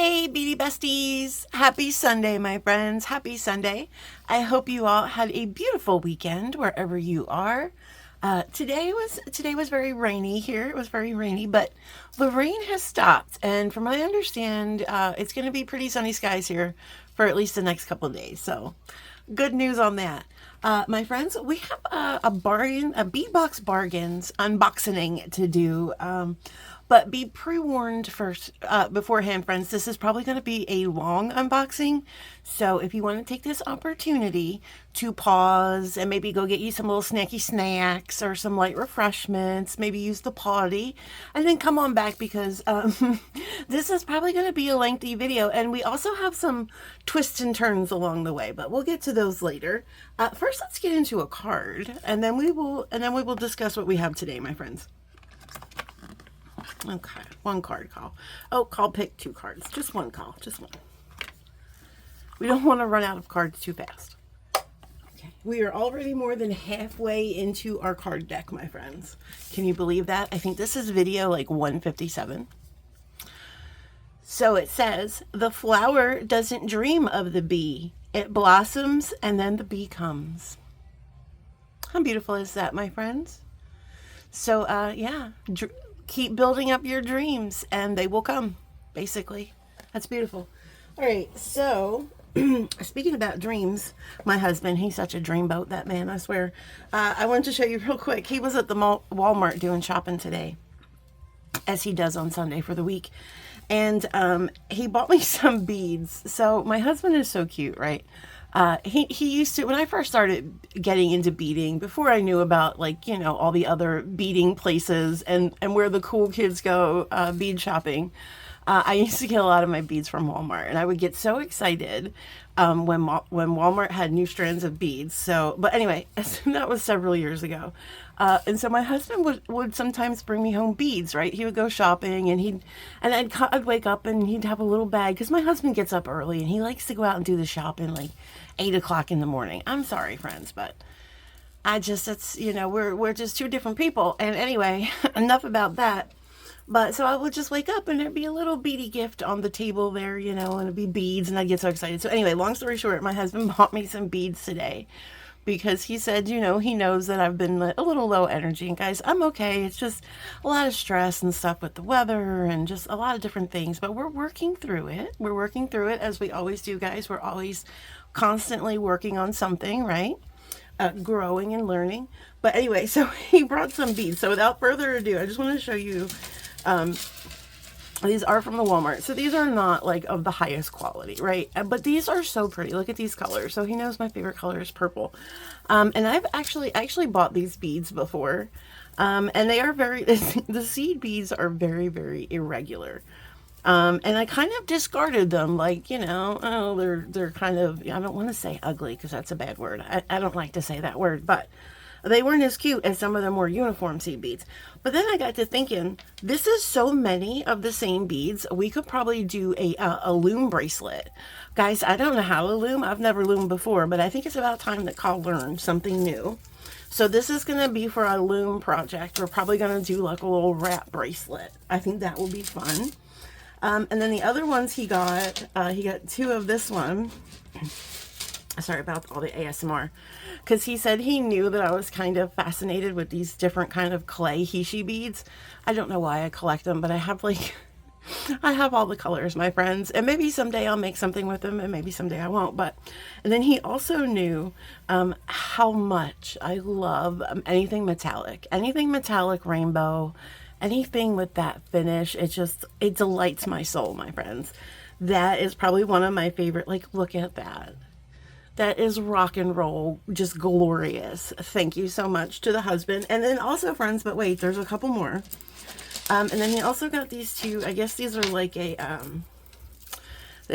Hey, Beady Besties! Happy Sunday, my friends. Happy Sunday. I hope you all had a beautiful weekend wherever you are. Today was very rainy here. It was very rainy, but the rain has stopped, and from what I understand, it's going to be pretty sunny skies here for at least the next couple of days. So, good news on that. My friends, we have a Bead Box Bargains unboxing to do. But be pre-warned first, beforehand, friends. This is probably going to be a long unboxing. So if you want to take this opportunity to pause and maybe go get you some little snacky snacks or some light refreshments, maybe use the potty, and then come on back because this is probably going to be a lengthy video. And we also have some twists and turns along the way, but we'll get to those later. First, let's get into a card, and then we will discuss what we have today, my friends. Okay, one card call. Oh, call pick 2 cards. Just one call, just one. We don't want to run out of cards too fast. Okay, we are already more than halfway into our card deck, my friends. Can you believe that? I think this is video like 157. So it says, the flower doesn't dream of the bee. It blossoms and then the bee comes. How beautiful is that, my friends? So, yeah. Keep building up your dreams and they will come, basically. That's beautiful. All right, so speaking about dreams, my husband, he's such a dreamboat, that man, I swear. I wanted to show you real quick. He was at the Walmart doing shopping today, as he does on Sunday for the week. And he bought me some beads. So my husband is so cute, right? He used to, when I first started getting into beading, before I knew about, like, you know, all the other beading places and where the cool kids go bead shopping, I used to get a lot of my beads from Walmart, and I would get so excited when Walmart had new strands of beads. So, but anyway, that was several years ago. And so my husband would sometimes bring me home beads, right? He would go shopping and I'd wake up and he'd have a little bag, because my husband gets up early and he likes to go out and do the shopping like 8 o'clock in the morning. I'm sorry, friends, but it's, you know, we're just two different people. And anyway, enough about that. But so I would just wake up and there'd be a little beady gift on the table there, you know, and it'd be beads, and I'd get so excited. So anyway, long story short, my husband bought me some beads today because he said, you know, he knows that I've been a little low energy. And guys, I'm okay. It's just a lot of stress and stuff with the weather and just a lot of different things. But we're working through it. We're working through it as we always do, guys. We're always constantly working on something, right? Growing and learning. But anyway, so he brought some beads. So without further ado, I just want to show you. These are from the Walmart. So these are not like of the highest quality, right? But these are so pretty. Look at these colors. So he knows my favorite color is purple. And I've actually bought these beads before. And they are the seed beads are very, very irregular. And I kind of discarded them, like, you know, oh, they're kind of, I don't want to say ugly because that's a bad word. I don't like to say that word, but they weren't as cute as some of the more uniform seed beads. But then I got to thinking, this is so many of the same beads. We could probably do a loom bracelet. Guys, I don't know how to loom. I've never loomed before, but I think it's about time that Kyle learned something new. So this is going to be for a loom project. We're probably going to do like a little wrap bracelet. I think that will be fun. And then the other ones he got 2 of this one. Sorry about all the ASMR, because he said he knew that I was kind of fascinated with these different kind of clay Hishi beads. I don't know why I collect them, but I have all the colors, my friends, and maybe someday I'll make something with them and maybe someday I won't. And then he also knew how much I love anything metallic rainbow, anything with that finish. It delights my soul, my friends. That is probably one of my favorite. Like, look at that. That is rock and roll, just glorious. Thank you so much to the husband. And then also, friends, but wait, there's a couple more. And then he also got these 2, I guess these are like they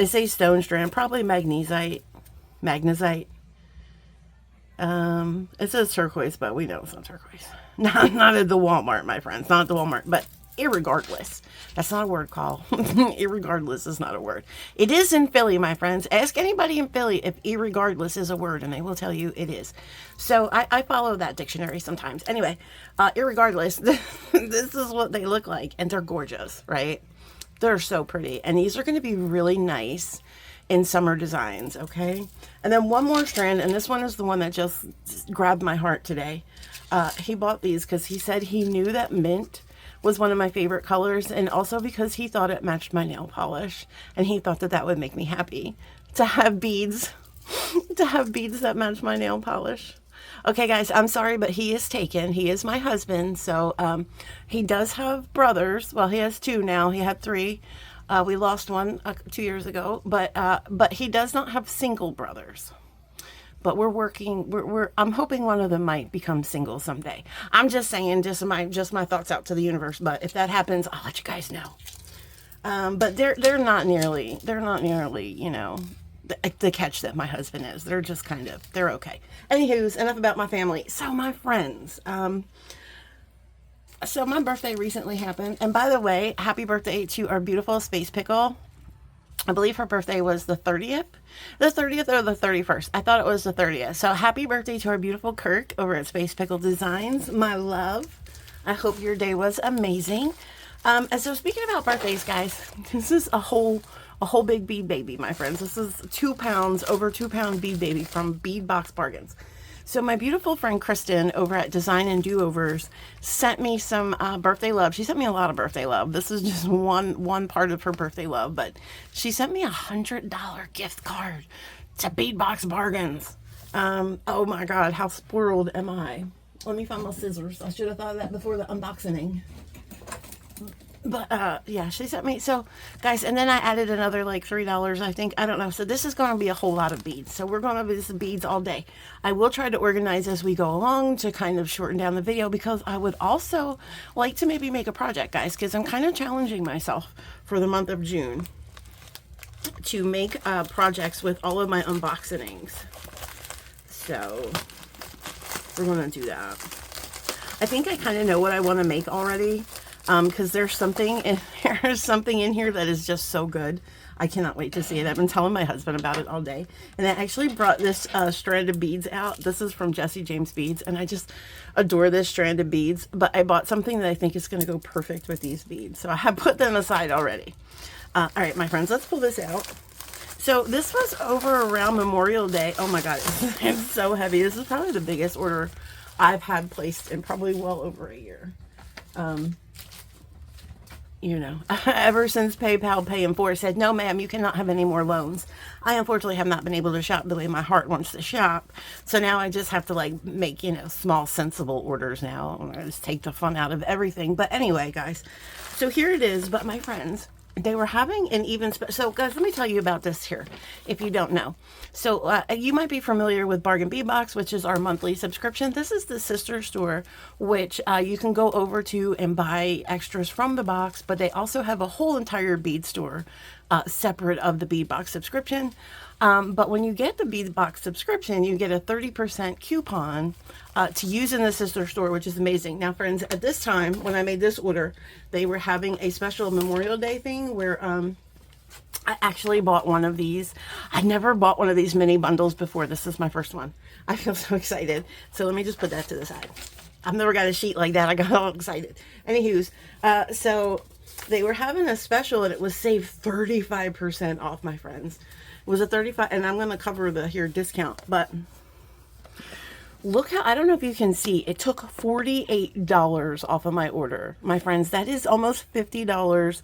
say stone strand, probably magnesite. It says turquoise, but we know it's not turquoise. Not at the Walmart, my friends, not at the Walmart, but irregardless. That's not a word, Call. Irregardless is not a word. It is in Philly, my friends. Ask anybody in Philly if irregardless is a word, and they will tell you it is. So I follow that dictionary sometimes. Anyway, irregardless, this is what they look like, and they're gorgeous, right? They're so pretty. And these are going to be really nice in summer designs, okay? And then one more strand, and this one is the one that just grabbed my heart today. He bought these because he said he knew that mint was one of my favorite colors, and also because he thought it matched my nail polish, and he thought that that would make me happy to have beads, to have beads that match my nail polish. Okay, guys, I'm sorry, but he is taken. He is my husband, so he does have brothers. Well, he has two now. He had three. We lost one 2 years ago, but he does not have single brothers. But we're working. I'm hoping one of them might become single someday. I'm just saying, just my thoughts out to the universe. But if that happens, I'll let you guys know. But they're not nearly, you know, the catch that my husband is. They're just kind of, they're okay. Anywho's, enough about my family. So my friends, so my birthday recently happened, and by the way, happy birthday to our beautiful Space Pickle. I believe her birthday was the 30th or the 31st. I thought it was the 30th. So happy birthday to our beautiful Kirk over at Space Pickle Designs, my love. I hope your day was amazing. And so speaking about birthdays, guys, this is a whole big bead baby, my friends. This is 2 pounds, over 2 pound bead baby from Bead Box Bargains. So my beautiful friend Kristin over at Design and Do-Overs sent me some birthday love. She sent me a lot of birthday love. This is just one part of her birthday love, but she sent me $100 gift card to Bead Box Bargains. Oh my God, how spoiled am I? Let me find my scissors. I should have thought of that before the unboxing. But yeah, she sent me, so guys, and then I added another like $3, I think, I don't know. So this is going to be a whole lot of beads, so we're going to be this beads all day. I will try to organize as we go along to kind of shorten down the video, because I would also like to maybe make a project, guys, because I'm kind of challenging myself for the month of June to make projects with all of my unboxings. So we're going to do that. I think I kind of know what I want to make already. Because there's something in here that is just so good. I cannot wait to see it. I've been telling my husband about it all day. And I actually brought this strand of beads out. This is from Jesse James Beads, and I just adore this strand of beads. But I bought something that I think is going to go perfect with these beads. So I have put them aside already. All right, my friends, let's pull this out. So this was over around Memorial Day. Oh my God, it's so heavy. This is probably the biggest order I've had placed in probably well over a year. You know, ever since PayPal Pay in 4 said, no, ma'am, you cannot have any more loans. I unfortunately have not been able to shop the way my heart wants to shop. So now I just have to like make, you know, small sensible orders now. I just take the fun out of everything. But anyway, guys, so here it is. But my friends, they were having an even, so guys, let me tell you about this here, if you don't know. So you might be familiar with Bargain Bead Box, which is our monthly subscription. This is the sister store, which you can go over to and buy extras from the box, but they also have a whole entire bead store separate of the Bead Box subscription. But when you get the Bead Box subscription, you get a 30% coupon to use in the sister store, which is amazing. Now, friends, at this time, when I made this order, they were having a special Memorial Day thing where I actually bought one of these. I never bought one of these mini bundles before. This is my first one. I feel so excited. So let me just put that to the side. I've never got a sheet like that. I got all excited. Anywho's, so they were having a special, and it was saved 35% off, my friends. It was a 35, and I'm going to cover the here discount, but look how, I don't know if you can see, it took $48 off of my order. My friends, that is almost $50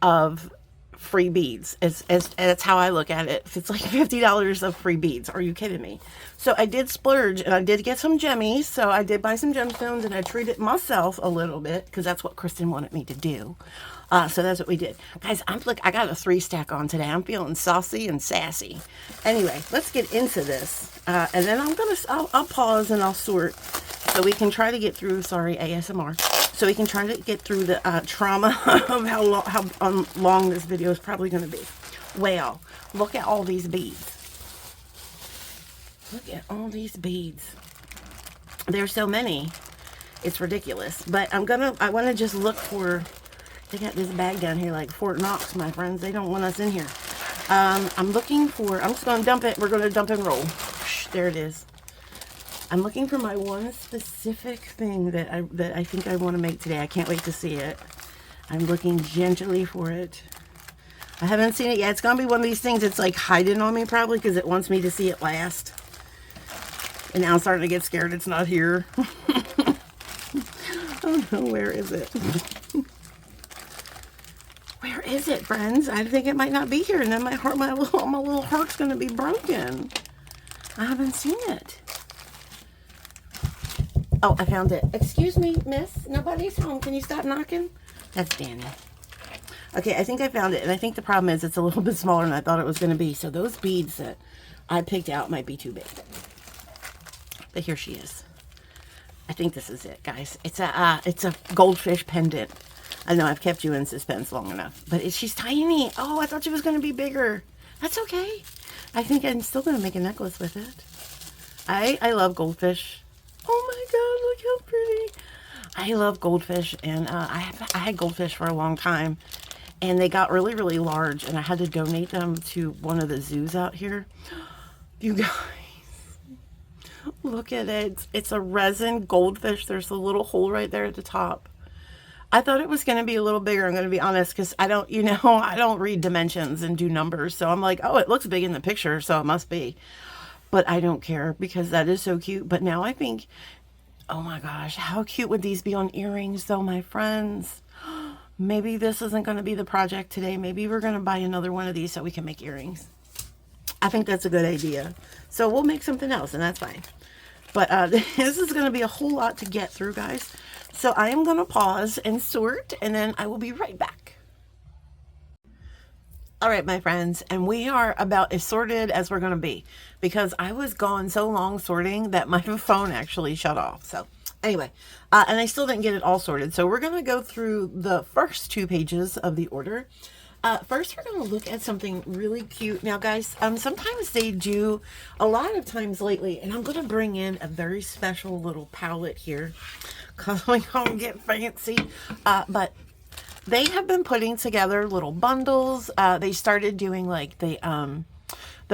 of free beads. It's how I look at it. It's like $50 of free beads. Are you kidding me? So I did splurge, and I did get some gemmies. So I did buy some gemstones, and I treated myself a little bit because that's what Kristin wanted me to do. So that's what we did. Guys, I got a 3 stack on today. I'm feeling saucy and sassy. Anyway, let's get into this. And then I'll pause and I'll sort so we can try to get through, sorry, ASMR. So we can try to get through the trauma of how long this video is probably going to be. Well, look at all these beads. Look at all these beads. There's so many. It's ridiculous. But I want to just look for, they got this bag down here like Fort Knox, my friends. They don't want us in here. I'm looking for, I'm just going to dump it. We're going to dump and roll. There it is. I'm looking for my one specific thing that I think I want to make today. I can't wait to see it. I'm looking gently for it. I haven't seen it yet. It's going to be one of these things that's like hiding on me probably because it wants me to see it last. And now I'm starting to get scared it's not here. Oh no, where is it? Where is it, friends? I think it might not be here, and then my little heart's going to be broken. I haven't seen it. Oh, I found it. Excuse me, miss. Nobody's home. Can you stop knocking? That's Danny. Okay, I think I found it, and I think the problem is it's a little bit smaller than I thought it was going to be. So those beads that I picked out might be too big. But here she is. I think this is it, guys. It's a goldfish pendant. I know I've kept you in suspense long enough, but she's tiny. Oh, I thought she was going to be bigger. That's okay. I think I'm still going to make a necklace with it. I love goldfish. Oh my God, look how pretty. I love goldfish, and I had goldfish for a long time, and they got really, really large, and I had to donate them to one of the zoos out here. You guys, look at it. It's a resin goldfish. There's a little hole right there at the top. I thought it was going to be a little bigger, I'm going to be honest, because I don't read dimensions and do numbers. So I'm like, oh, it looks big in the picture, so it must be. But I don't care because that is so cute. But now I think, oh my gosh, how cute would these be on earrings though, my friends? Maybe this isn't going to be the project today. Maybe we're going to buy another one of these so we can make earrings. I think that's a good idea. So we'll make something else, and that's fine. But this is going to be a whole lot to get through, guys. So I am going to pause and sort, and then I will be right back. All right, my friends, and we are about as sorted as we're going to be because I was gone so long sorting that my phone actually shut off. So anyway, and I still didn't get it all sorted. So we're going to go through the first 2 pages of the order. First, we're going to look at something really cute. Now, guys, sometimes they do, a lot of times lately, and I'm going to bring in a very special little palette here because we don't get fancy, but they have been putting together little bundles. They started doing like the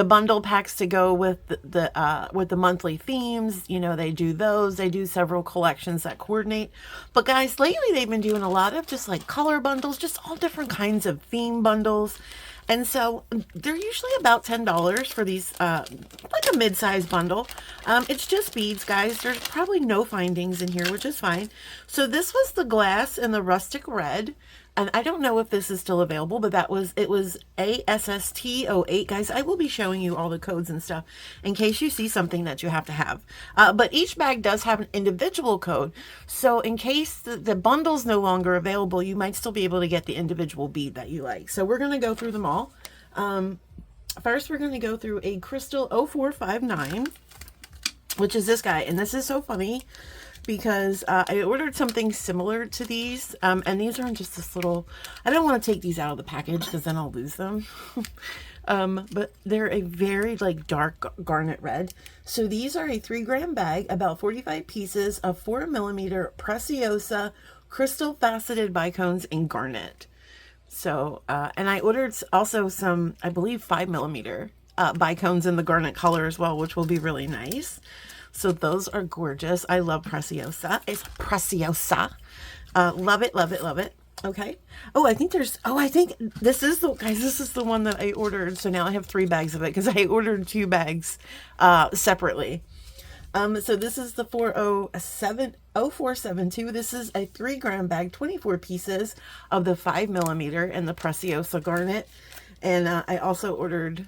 bundle packs to go with the monthly themes. You know, they do those. They do several collections that coordinate. But guys, lately they've been doing a lot of just like color bundles, just all different kinds of theme bundles. And so they're usually about $10 for these, like a mid-size bundle. It's just beads, guys. There's probably no findings in here, which is fine. So this was the glass in the rustic red. And I don't know if this is still available, but it was ASST08. Guys, I will be showing you all the codes and stuff in case you see something that you have to have. But each bag does have an individual code. So in case the bundle's no longer available, you might still be able to get the individual bead that you like. So we're going to go through them all. First, we're going to go through a Crystal 0459, which is this guy. And this is so funny because I ordered something similar to these, and these are in just this little, I don't want to take these out of the package because then I'll lose them. But they're a very like dark garnet red. So these are a 3-gram bag, about 45 pieces of 4mm Preciosa crystal faceted bicones in garnet. So, and I ordered also some, I believe 5mm bicones in the garnet color as well, which will be really nice. So those are gorgeous. I love Preciosa. It's Preciosa. Love it, love it, love it. Okay. Oh, I think this is the one that I ordered. So now I have 3 bags of it because I ordered 2 bags separately. So this is the 0472. This is a 3-gram bag, 24 pieces of the 5mm and the Preciosa garnet. And I also ordered,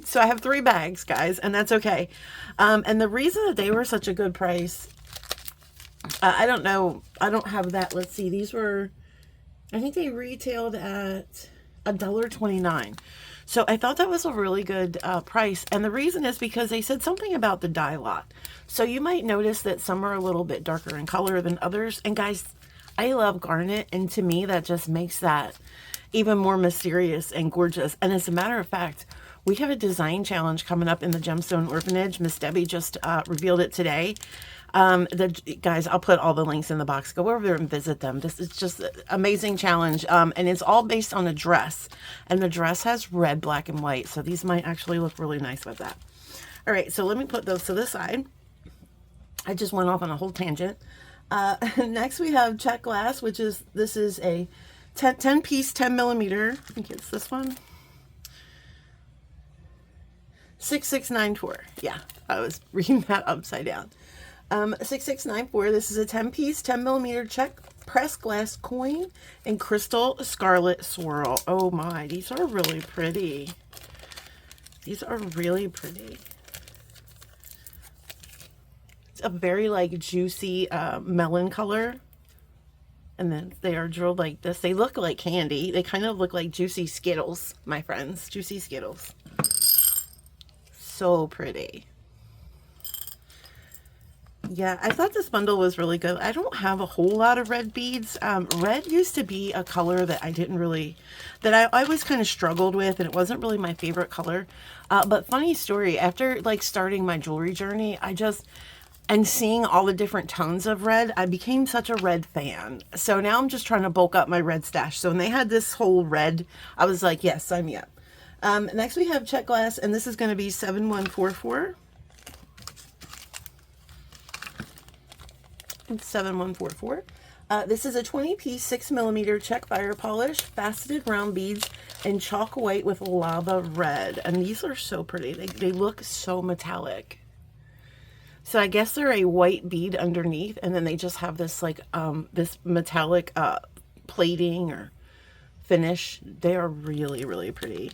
so I have 3 bags, guys, and that's okay. And the reason that they were such a good price, I don't know, I don't have that. Let's see, these were, I think they retailed at $1.29. So I thought that was a really good price. And the reason is because they said something about the dye lot. So you might notice that some are a little bit darker in color than others. And guys, I love garnet, and to me that just makes that even more mysterious and gorgeous. And as a matter of fact, we have a design challenge coming up in the Gemstone Orphanage. Miss Debbie just revealed it today. Guys, I'll put all the links in the box. Go over there and visit them. This is just an amazing challenge. And it's all based on a dress. And the dress has red, black, and white. So these might actually look really nice with that. All right, so let me put those to the side. I just went off on a whole tangent. Next we have Czech glass, this is a 10 piece, 10 millimeter. I think it's this one. 6694. Yeah, I was reading that upside down. 6694. This is a 10 piece, 10 millimeter Czech pressed glass coin and crystal scarlet swirl. Oh my, these are really pretty. These are really pretty. It's a very like juicy melon color. And then they are drilled like this. They look like candy. They kind of look like juicy Skittles, my friends. Juicy Skittles. So pretty. Yeah, I thought this bundle was really good. I don't have a whole lot of red beads. Red used to be a color that I didn't really, that I always kind of struggled with, and it wasn't really my favorite color. But funny story, after like starting my jewelry journey, and seeing all the different tones of red, I became such a red fan. So now I'm just trying to bulk up my red stash. So when they had this whole red, I was like, yes, sign me up. Next we have Czech glass, and this is going to be 7144. It's 7144. This is a 20 piece, 6 millimeter Czech fire polish, faceted round beads, and chalk white with lava red. And these are so pretty. They look so metallic. So I guess they're a white bead underneath, and then they just have this like this metallic plating or finish. They are really, really pretty.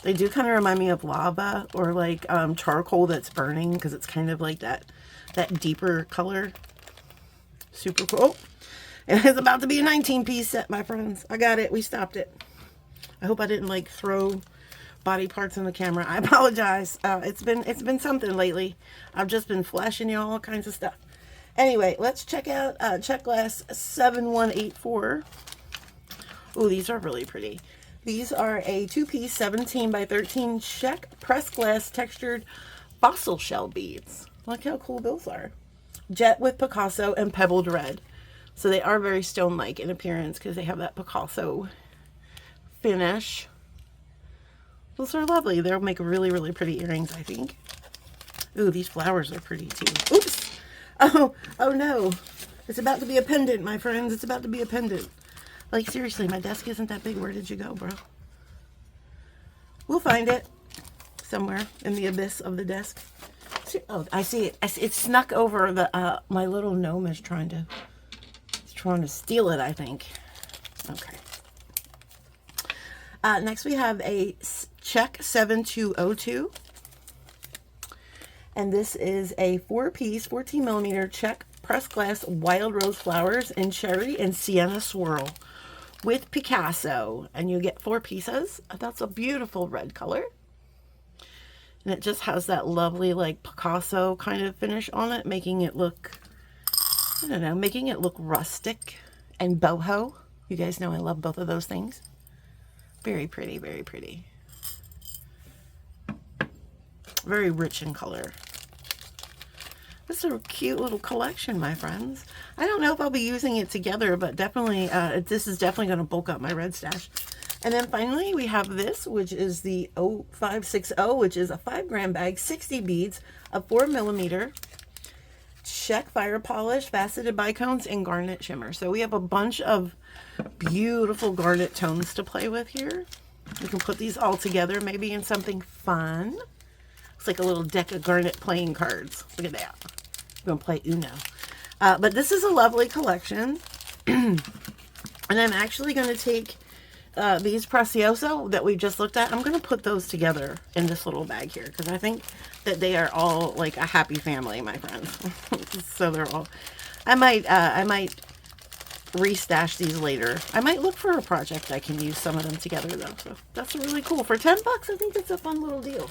They do kind of remind me of lava or like charcoal that's burning, because it's kind of like that deeper color. Super cool. Oh, and it's about to be a 19 piece set, my friends. I got it. We stopped it. I hope I didn't like throw body parts on the camera. I apologize. It's been something lately. I've just been flashing you all kinds of stuff. Anyway, let's check out Czech glass 7184. Oh, these are really pretty. These are a 2-piece 17 by 13 Czech pressed glass textured fossil shell beads. Look how cool those are. Jet with Picasso and pebbled red. So they are very stone-like in appearance because they have that Picasso finish. Those are lovely. They'll make really, really pretty earrings, I think. Ooh, these flowers are pretty too. Oops. Oh no. It's about to be a pendant, my friends. It's about to be a pendant. Like, seriously, my desk isn't that big. Where did you go, bro? We'll find it somewhere in the abyss of the desk. Oh, I see it. It snuck over the, my little gnome is trying to steal it, I think. Okay. Next we have a Czech 7202. And this is a 4-piece, 14 millimeter Czech pressed glass wild rose flowers in cherry and sienna swirl with Picasso. And you get 4 pieces. That's a beautiful red color. And it just has that lovely like Picasso kind of finish on it, making it look, I don't know, making it look rustic and boho. You guys know I love both of those things. Very pretty, very pretty. Very rich in color. This is a cute little collection, my friends. I don't know if I'll be using it together, but definitely, this is definitely going to bulk up my red stash. And then finally, we have this, which is the 0560, which is a 5-gram bag, 60 beads, a 4 millimeter Czech fire polish, faceted bicones, and garnet shimmer. So we have a bunch of beautiful garnet tones to play with here. We can put these all together, maybe in something fun. It's like a little deck of garnet playing cards. Look at that. We're going to play Uno. But this is a lovely collection. And I'm actually going to take these Precioso that we just looked at. I'm going to put those together in this little bag here, because I think that they are all like a happy family, my friends. So they're all, I might restash these later. I might look for a project I can use some of them together though. So that's really cool. For 10 bucks, I think it's a fun little deal.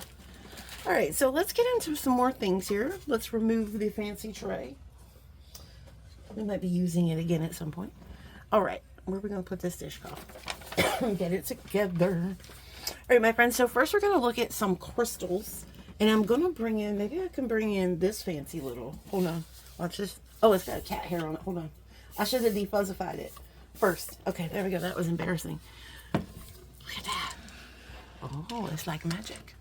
All right, so let's get into some more things here. Let's remove the fancy tray. We might be using it again at some point. All right, where are we going to put this dishcloth? Get it together. All right, my friends, so first we're going to look at some crystals. And I'm going to bring in, maybe I can bring in this fancy little, hold on. Watch this. Oh, it's got a cat hair on it. Hold on. I should have defuzzified it first. Okay, there we go. That was embarrassing. Look at that. Oh, it's like magic.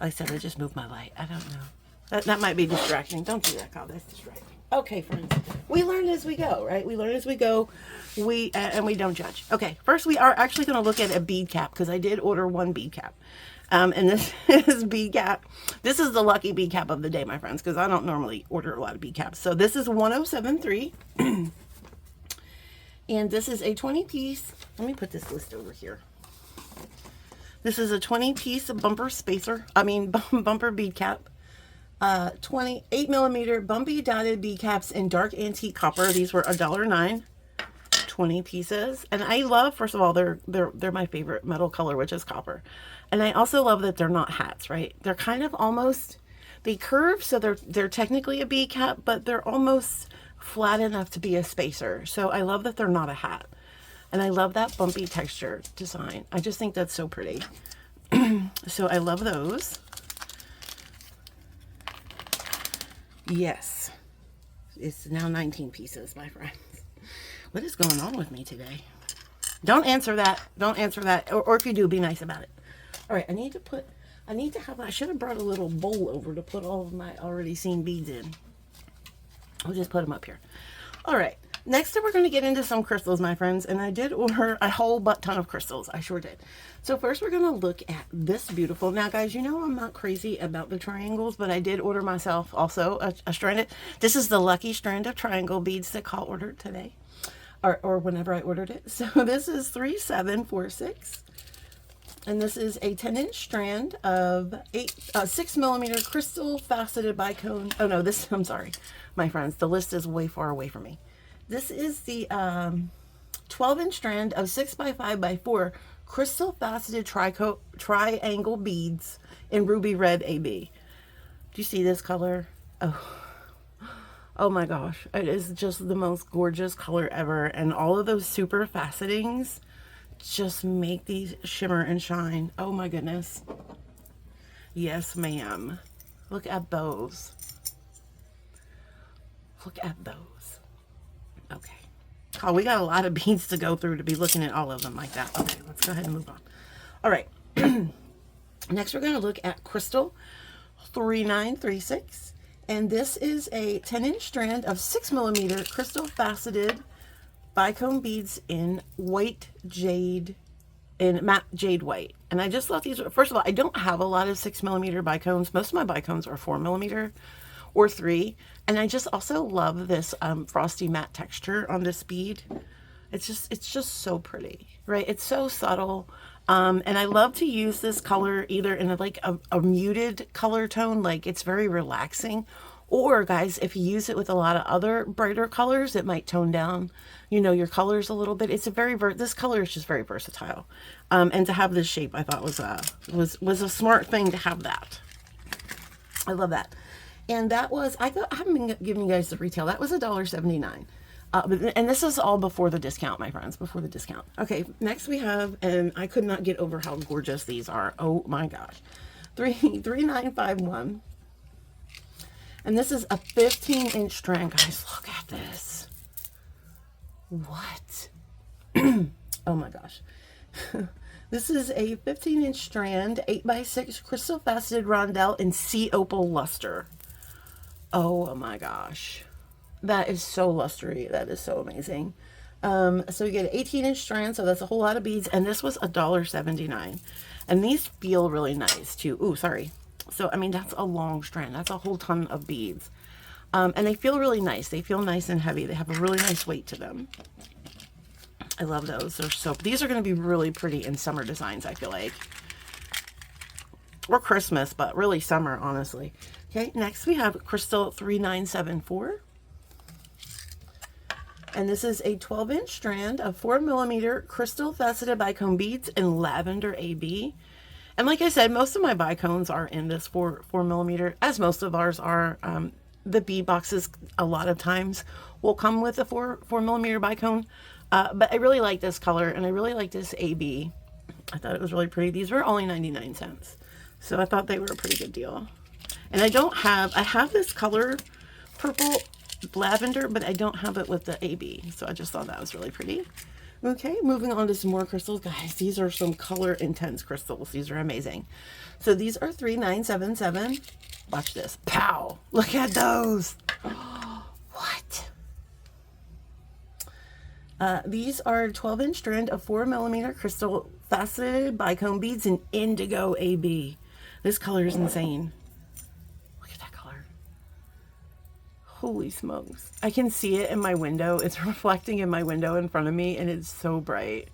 Like I said, I just moved my light. I don't know. That might be distracting. Don't do that, Kyle. That's distracting. Okay, friends, we learn as we go, right? We learn as we go. And we don't judge. Okay, first we are actually going to look at a bead cap because I did order one bead cap. And this is bead cap. This is the lucky bead cap of the day, my friends, because I don't normally order a lot of bead caps. So this is 1073. And this is a 20 piece. Let me put this list over here. This is a 20 piece bumper bumper bead cap. 28 millimeter bumpy dotted bead caps in dark antique copper. These were $1.09, 20 pieces. And I love, first of all, they're my favorite metal color, which is copper. And I also love that they're not hats, right? They're kind of almost, they curve, so they're technically a bead cap, but they're almost flat enough to be a spacer. So I love that they're not a hat. And I love that bumpy texture design. I just think that's so pretty. So I love those. Yes, it's now 19 pieces, my friends. What is going on with me today? Don't answer that. Don't answer that. Or if you do, be nice about it. All right, I should have brought a little bowl over to put all of my already seen beads in. I'll just put them up here. All right, next up we're going to get into some crystals, my friends. And I did order a whole butt ton of crystals. I sure did. So first we're going to look at this beautiful. Now, guys, you know I'm not crazy about the triangles, but I did order myself also a stranded. This is the lucky strand of triangle beads that Call ordered today. Or whenever I ordered it. So this is 3746. And this is a 10-inch strand of 6 millimeter crystal faceted bicone. Oh no, I'm sorry, my friends. The list is way far away from me. This is the 12-inch strand of 6x5x4 crystal faceted triangle beads in ruby red AB. Do you see this color? Oh my gosh, it is just the most gorgeous color ever. And all of those super facetings just make these shimmer and shine. Oh my goodness. Yes, ma'am. Look at those. Look at those. Okay. Oh, we got a lot of beads to go through to be looking at all of them like that. Okay, let's go ahead and move on. All right. Next, we're going to look at Crystal 3936. And this is a 10-inch strand of 6 millimeter crystal faceted bicone beads in white jade, in matte jade white. And I just thought these were, first of all, I don't have a lot of 6 millimeter bicones. Most of my bicones are 4 millimeter or 3. And I just also love this frosty matte texture on this bead. It's just so pretty, right? It's so subtle. And I love to use this color either in a muted color tone, like it's very relaxing, or guys, if you use it with a lot of other brighter colors, it might tone down, your colors a little bit. It's this color is just very versatile. And to have this shape, I thought was a smart thing to have that. I love that. And that was, I haven't been giving you guys the retail. That was $1.79. And this is all before the discount, my friends, before the discount. Okay, next we have, and I could not get over how gorgeous these are. Oh my gosh. 3951. And this is a 15-inch strand, guys. Look at this. What? Oh my gosh. This is a 15-inch strand, 8x6 crystal faceted rondelle in sea opal luster. Oh my gosh. That is so lustery. That is so amazing. So you get an 18-inch strand, so that's a whole lot of beads. And this was $1.79. And these feel really nice too. Ooh, sorry. So, I mean, that's a long strand. That's a whole ton of beads. And they feel really nice. They feel nice and heavy. They have a really nice weight to them. I love those. These are going to be really pretty in summer designs, I feel like. Or Christmas, but really summer, honestly. Okay, next we have Crystal 3974. And this is a 12-inch strand of 4 millimeter crystal faceted bicone beads in lavender AB. And like I said, most of my bicones are in this 4 millimeter, as most of ours are. The bead boxes a lot of times will come with a 4 millimeter bicone. But I really like this color, and I really like this AB. I thought it was really pretty. These were only 99 cents. So I thought they were a pretty good deal. And I have this color, purple lavender, but I don't have it with the AB. So I just thought that was really pretty. Okay, moving on to some more crystals. Guys, these are some color intense crystals. These are amazing. So these are 3977. Watch this. Pow! Look at those. What? These are 12-inch strand of 4mm crystal faceted bicone beads in indigo AB. This color is insane. Look at that color. Holy smokes. I can see it in my window. It's reflecting in my window in front of me, and it's so bright.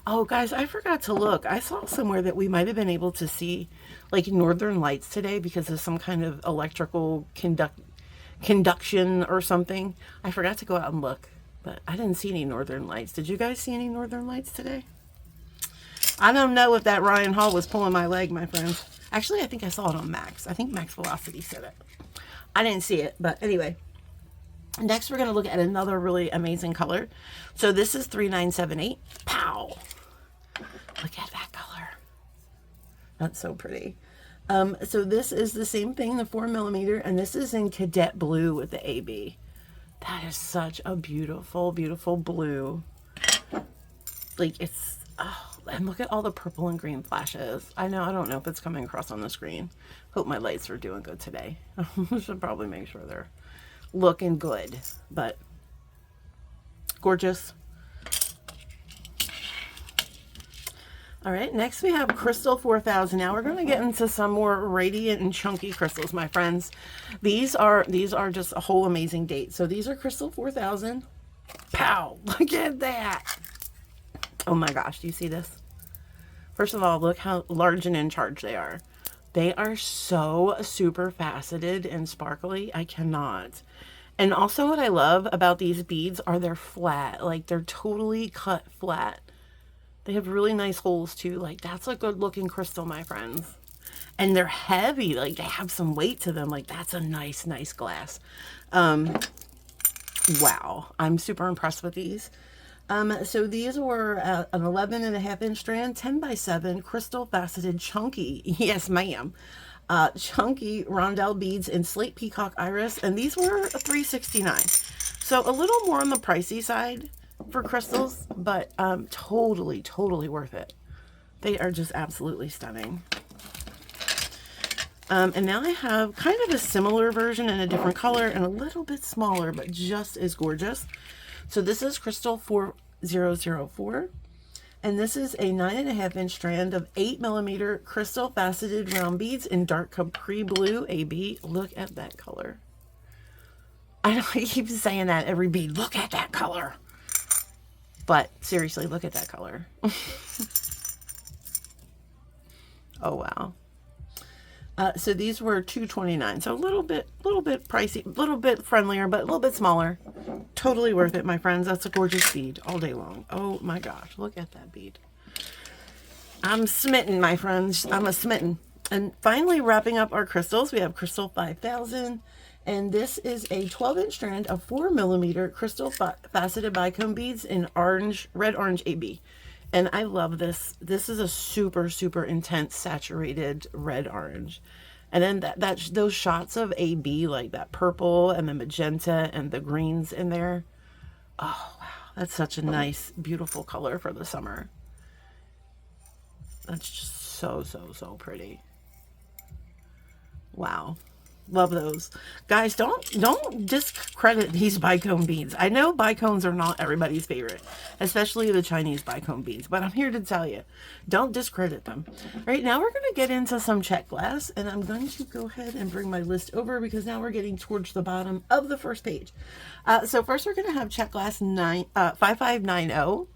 Oh, guys, I forgot to look. I saw somewhere that we might have been able to see, like, northern lights today because of some kind of electrical conduction or something. I forgot to go out and look, but I didn't see any northern lights. Did you guys see any northern lights today? I don't know if that Ryan Hall was pulling my leg, my friends. Actually, I think I saw it on Max. I think Max Velocity said it. I didn't see it, but anyway. Next, we're going to look at another really amazing color. So this is 3978. Pow! Look at that color. That's so pretty. So this is the same thing, the 4mm, and this is in cadet blue with the AB. That is such a beautiful, beautiful blue. Like, it's, oh, and look at all the purple and green flashes. I don't know if it's coming across on the screen. Hope my lights are doing good today. I should probably make sure they're looking good, but gorgeous. All right, next we have Crystal 4000. Now we're going to get into some more radiant and chunky crystals, my friends. These are just a whole amazing date. So these are Crystal 4000. Pow! Look at that. Oh my gosh, do you see this? First of all, look how large and in charge they are. They are so super faceted and sparkly. I cannot. And also what I love about these beads are they're flat. Like, they're totally cut flat. They have really nice holes too. Like, that's a good looking crystal, my friends. And they're heavy. Like, they have some weight to them. Like, that's a nice, nice glass. Wow. I'm super impressed with these. So these were an 11.5-inch strand, 10x7 crystal faceted chunky. Yes, ma'am. Chunky rondelle beads in slate peacock iris. And these were $369. So a little more on the pricey side for crystals, but totally, totally worth it. They are just absolutely stunning. And now I have kind of a similar version in a different color and a little bit smaller, but just as gorgeous. So this is Crystal 4004, and this is a 9.5-inch strand of 8mm crystal faceted round beads in dark capri blue AB. Look at that color. I know I keep saying that every bead. Look at that color. But seriously, look at that color. Oh, wow. So these were $229. So a little bit pricey, a little bit friendlier, but a little bit smaller. Totally worth it, my friends. That's a gorgeous bead all day long. Oh my gosh, look at that bead. I'm smitten, my friends. I'm a smitten. And finally, wrapping up our crystals, we have Crystal 5000. And this is a 12-inch strand of 4mm crystal faceted bicone beads in red orange AB. And I love this. This is a super, super intense saturated red orange. And then those shots of AB, like that purple and the magenta and the greens in there. Oh, wow. That's such a nice, beautiful color for the summer. That's just so, so, so pretty. Wow. Love those. Guys, don't discredit these bicone beads. I know bicones are not everybody's favorite, especially the Chinese bicone beads, but I'm here to tell you, don't discredit them. Right now we're going to get into some Czech glass, and I'm going to go ahead and bring my list over because now we're getting towards the bottom of the first page. So first we're going to have Czech glass 5590.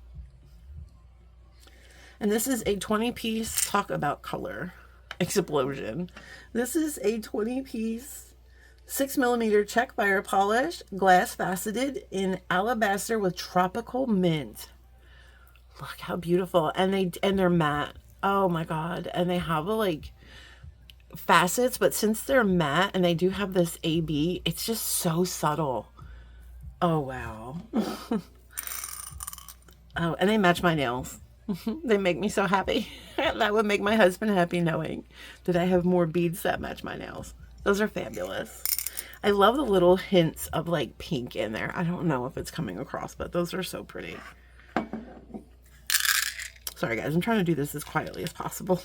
And this is a 20-piece, talk about color explosion. This is a 20-piece 6mm Czech fire polish glass faceted in alabaster with tropical mint. Look how beautiful. And they're matte. Oh my god. And they have like facets, but since they're matte and they do have this AB, it's just so subtle. Oh wow. Oh, and they match my nails. They make me so happy. That would make my husband happy knowing that I have more beads that match my nails. Those are fabulous. I love the little hints of like pink in there. I don't know if it's coming across, but those are so pretty. Sorry guys, I'm trying to do this as quietly as possible.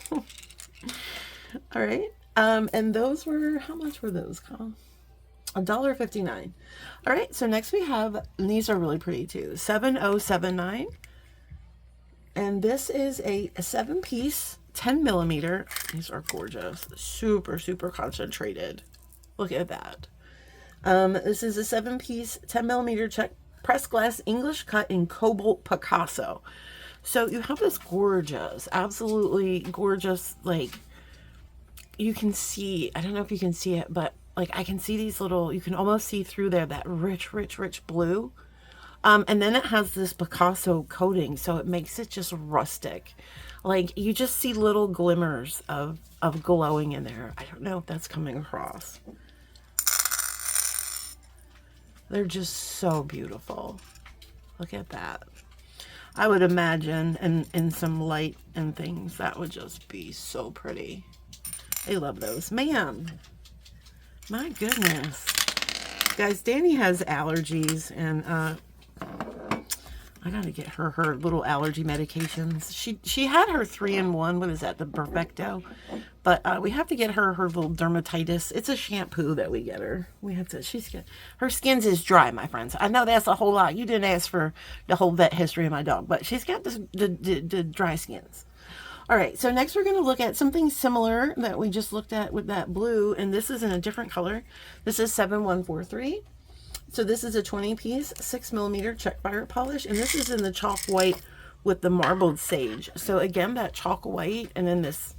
All right. And those were, how much were those, Colin? $1.59. All right, so next we have, and these are really pretty too, 7079. And this is a 7-piece, 10 millimeter. These are gorgeous. Super, super concentrated. Look at that. This is a 7-piece, 10 millimeter Czech pressed glass English cut in Cobalt Picasso. So you have this gorgeous, absolutely gorgeous, like, you can see, I don't know if you can see it, but like I can see these little, you can almost see through there that rich, rich, rich blue. And then it has this Picasso coating, so it makes it just rustic. Like, you just see little glimmers of glowing in there. I don't know if that's coming across. They're just so beautiful. Look at that. I would imagine in some light and things, that would just be so pretty. I love those. Man, my goodness. Guys, Danny has allergies, and I gotta get her little allergy medications. She had her 3-in-1. What is that? The Perfecto. But we have to get her little dermatitis. It's a shampoo that we get her. We have to. Her skin's is dry, my friends. I know that's a whole lot. You didn't ask for the whole vet history of my dog, but she's got the dry skins. All right. So next we're gonna look at something similar that we just looked at with that blue, and this is in a different color. This is 7143. So this is a 20-piece, 6 millimeter Czech fire polish, and this is in the chalk white with the marbled sage. So again, that chalk white, and then this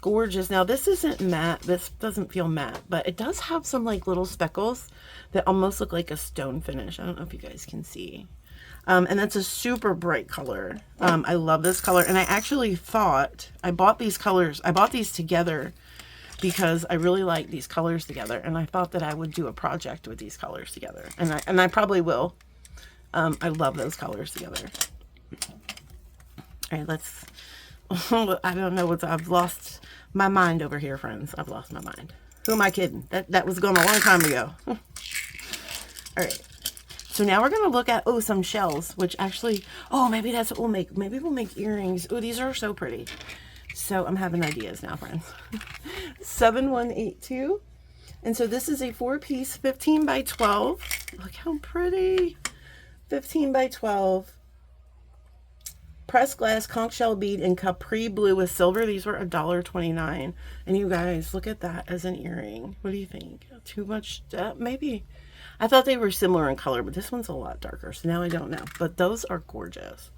gorgeous. Now this isn't matte. This doesn't feel matte, but it does have some like little speckles that almost look like a stone finish. I don't know if you guys can see. And that's a super bright color. I love this color, and I actually thought I bought these colors. I bought these together because I really like these colors together, and I thought that I would do a project with these colors together, and I probably will. I love those colors together. All right, let's. I don't know what I've lost my mind over here, friends. I've lost my mind. Who am I kidding? That was gone a long time ago. All right. So now we're gonna look at some shells, which actually maybe that's what we'll make. Maybe we'll make earrings. Oh, these are so pretty. So I'm having ideas now, friends. 7182. And so this is a 4-piece 15 by 12. Look how pretty. 15 by 12. Pressed glass conch shell bead in capri blue with silver. These were $1.29. And you guys, look at that as an earring. What do you think? Too much? Maybe. I thought they were similar in color, but this one's a lot darker. So now I don't know. But those are gorgeous.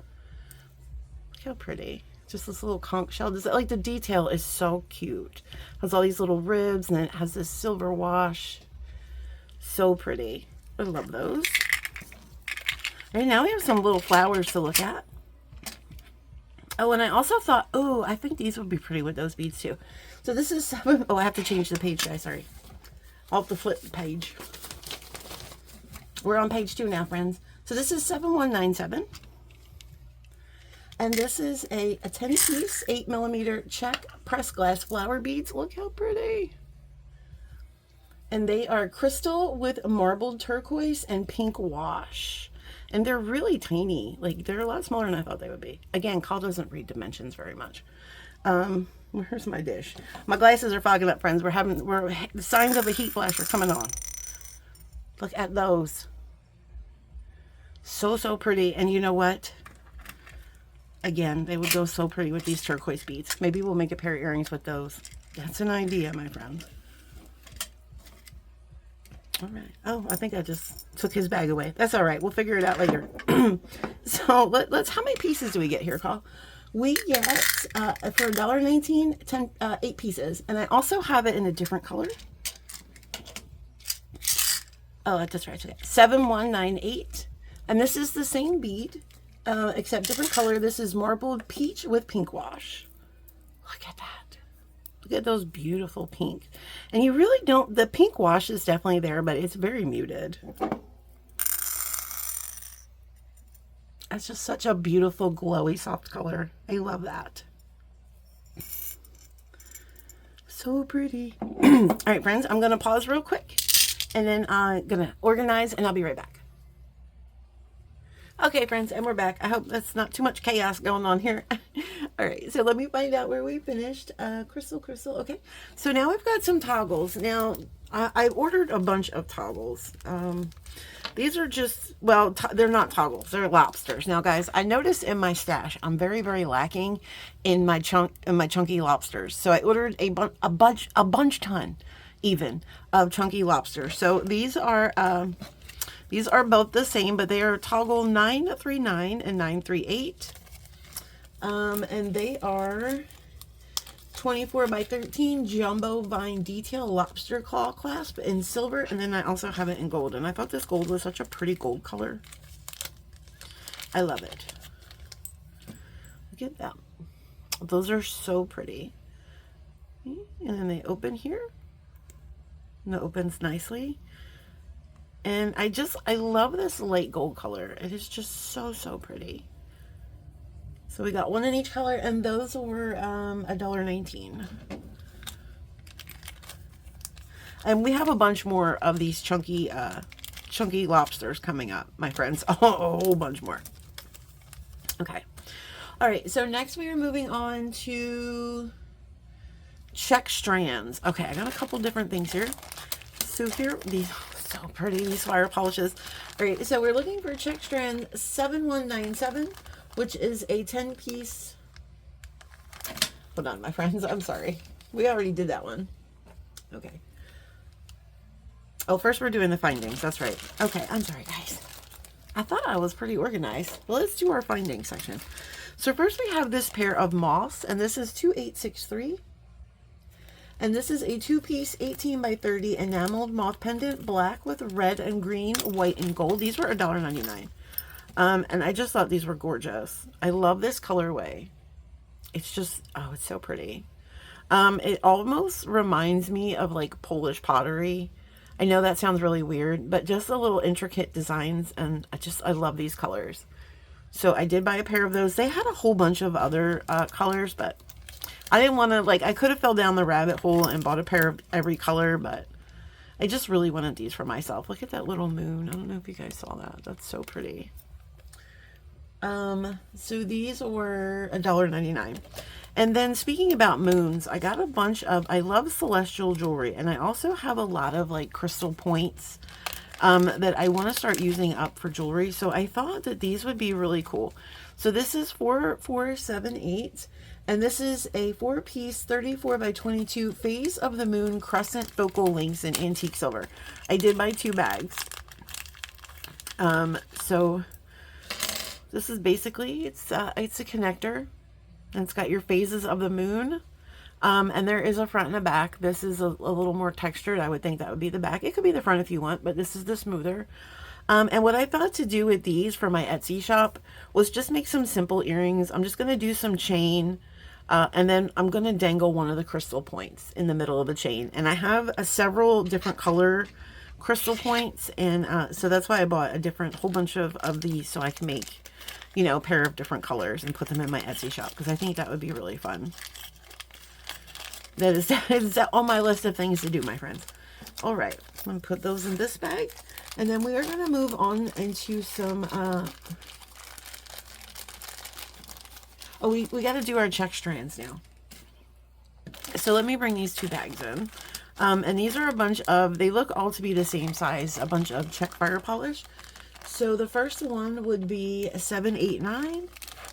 Look how pretty. Just this little conch shell. Like, the detail is so cute. It has all these little ribs, and then it has this silver wash. So pretty. I love those. All right, now we have some little flowers to look at. Oh, and I also thought, I think these would be pretty with those beads too. So this is, I have to change the page, guys. Sorry. I'll have to flip the page. We're on page 2 now, friends. So this is 7197. And this is a 10-piece, 8 millimeter Czech pressed glass flower beads. Look how pretty. And they are crystal with marbled turquoise and pink wash. And they're really tiny. Like, they're a lot smaller than I thought they would be. Again, Carl doesn't read dimensions very much. Where's my dish? My glasses are fogging up, friends. The signs of a heat flash are coming on. Look at those. So, so pretty. And you know what? Again, they would go so pretty with these turquoise beads. Maybe we'll make a pair of earrings with those. That's an idea, my friends. All right. Oh, I think I just took his bag away. That's all right. We'll figure it out later. So let's. How many pieces do we get here, Carl? We get for $1.19, 8 pieces, and I also have it in a different color. Oh, that's right. 7198, and this is the same bead. Except different color. This is marbled peach with pink wash. Look at that. Look at those beautiful pink. And you really don't, the pink wash is definitely there, but it's very muted. That's just such a beautiful, glowy, soft color. I love that. So pretty. All right, friends, I'm going to pause real quick. And then I'm going to organize, and I'll be right back. Okay, friends, and we're back. I hope that's not too much chaos going on here. All right, so let me find out where we finished. Crystal. Okay, so now we've got some toggles. Now, I ordered a bunch of toggles. These are just, well, they're not toggles, they're lobsters. Now, guys, I noticed in my stash, I'm very, very lacking in my chunky lobsters. So I ordered a bunch ton, even, of chunky lobsters. So these are both the same, but they are toggle 939 and 938. And they are 24 by 13 jumbo vine detail lobster claw clasp in silver, and then I also have it in gold, and I thought this gold was such a pretty gold color. I love it. Look at that. Those are so pretty. And then they open here, and it opens nicely. And I love this light gold color. It is just so pretty. So we got one in each color, and those were $1.19. And we have a bunch more of these chunky lobsters coming up, my friends. A whole bunch more. Okay. All right, so next we are moving on to Czech strands. Okay, I got a couple different things here. So here, these so pretty, these wire polishes. All right, so we're looking for Czech strand 7197. Which is a 10-piece. Hold on, my friends. I'm sorry. We already did that one. Okay. Oh, first we're doing the findings. That's right. Okay, I'm sorry, guys. I thought I was pretty organized. Well, let's do our findings section. So first we have this pair of moths, and this is 2863. And this is a 2-piece 18 by 30 enameled moth pendant, black with red and green, white and gold. These were $1.99. And I just thought these were gorgeous. I love this colorway. It's just, oh, it's so pretty. It almost reminds me of like Polish pottery. I know that sounds really weird, but just the little intricate designs, and I love these colors. So I did buy a pair of those. They had a whole bunch of other colors, but I didn't want to, like, I could have fell down the rabbit hole and bought a pair of every color, but I just really wanted these for myself. Look at that little moon. I don't know if you guys saw that. That's so pretty. So these were $1.99. And then speaking about moons, I got a bunch of, I love celestial jewelry, and I also have a lot of like crystal points that I want to start using up for jewelry. So I thought that these would be really cool. So this is 4478, and this is a 4-piece 34 by 22 phase of the moon crescent focal links in antique silver. I did buy 2 bags. So this is basically, it's a connector, and it's got your phases of the moon. And there is a front and a back. This is a little more textured. I would think that would be the back. It could be the front if you want, but this is the smoother. And what I thought to do with these for my Etsy shop was just make some simple earrings. I'm just going to do some chain, and then I'm going to dangle one of the crystal points in the middle of the chain. And I have several different color crystal points, and so that's why I bought a whole bunch of these, so I can make, you know, a pair of different colors and put them in my Etsy shop, because I think that would be really fun. That is on my list of things to do, my friends. All right, I'm going to put those in this bag, and then we are going to move on into some, we got to do our Czech strands now. So let me bring these 2 bags in. And these are a bunch of, they look all to be the same size, a bunch of Czech fire polish. So the first one would be a 789,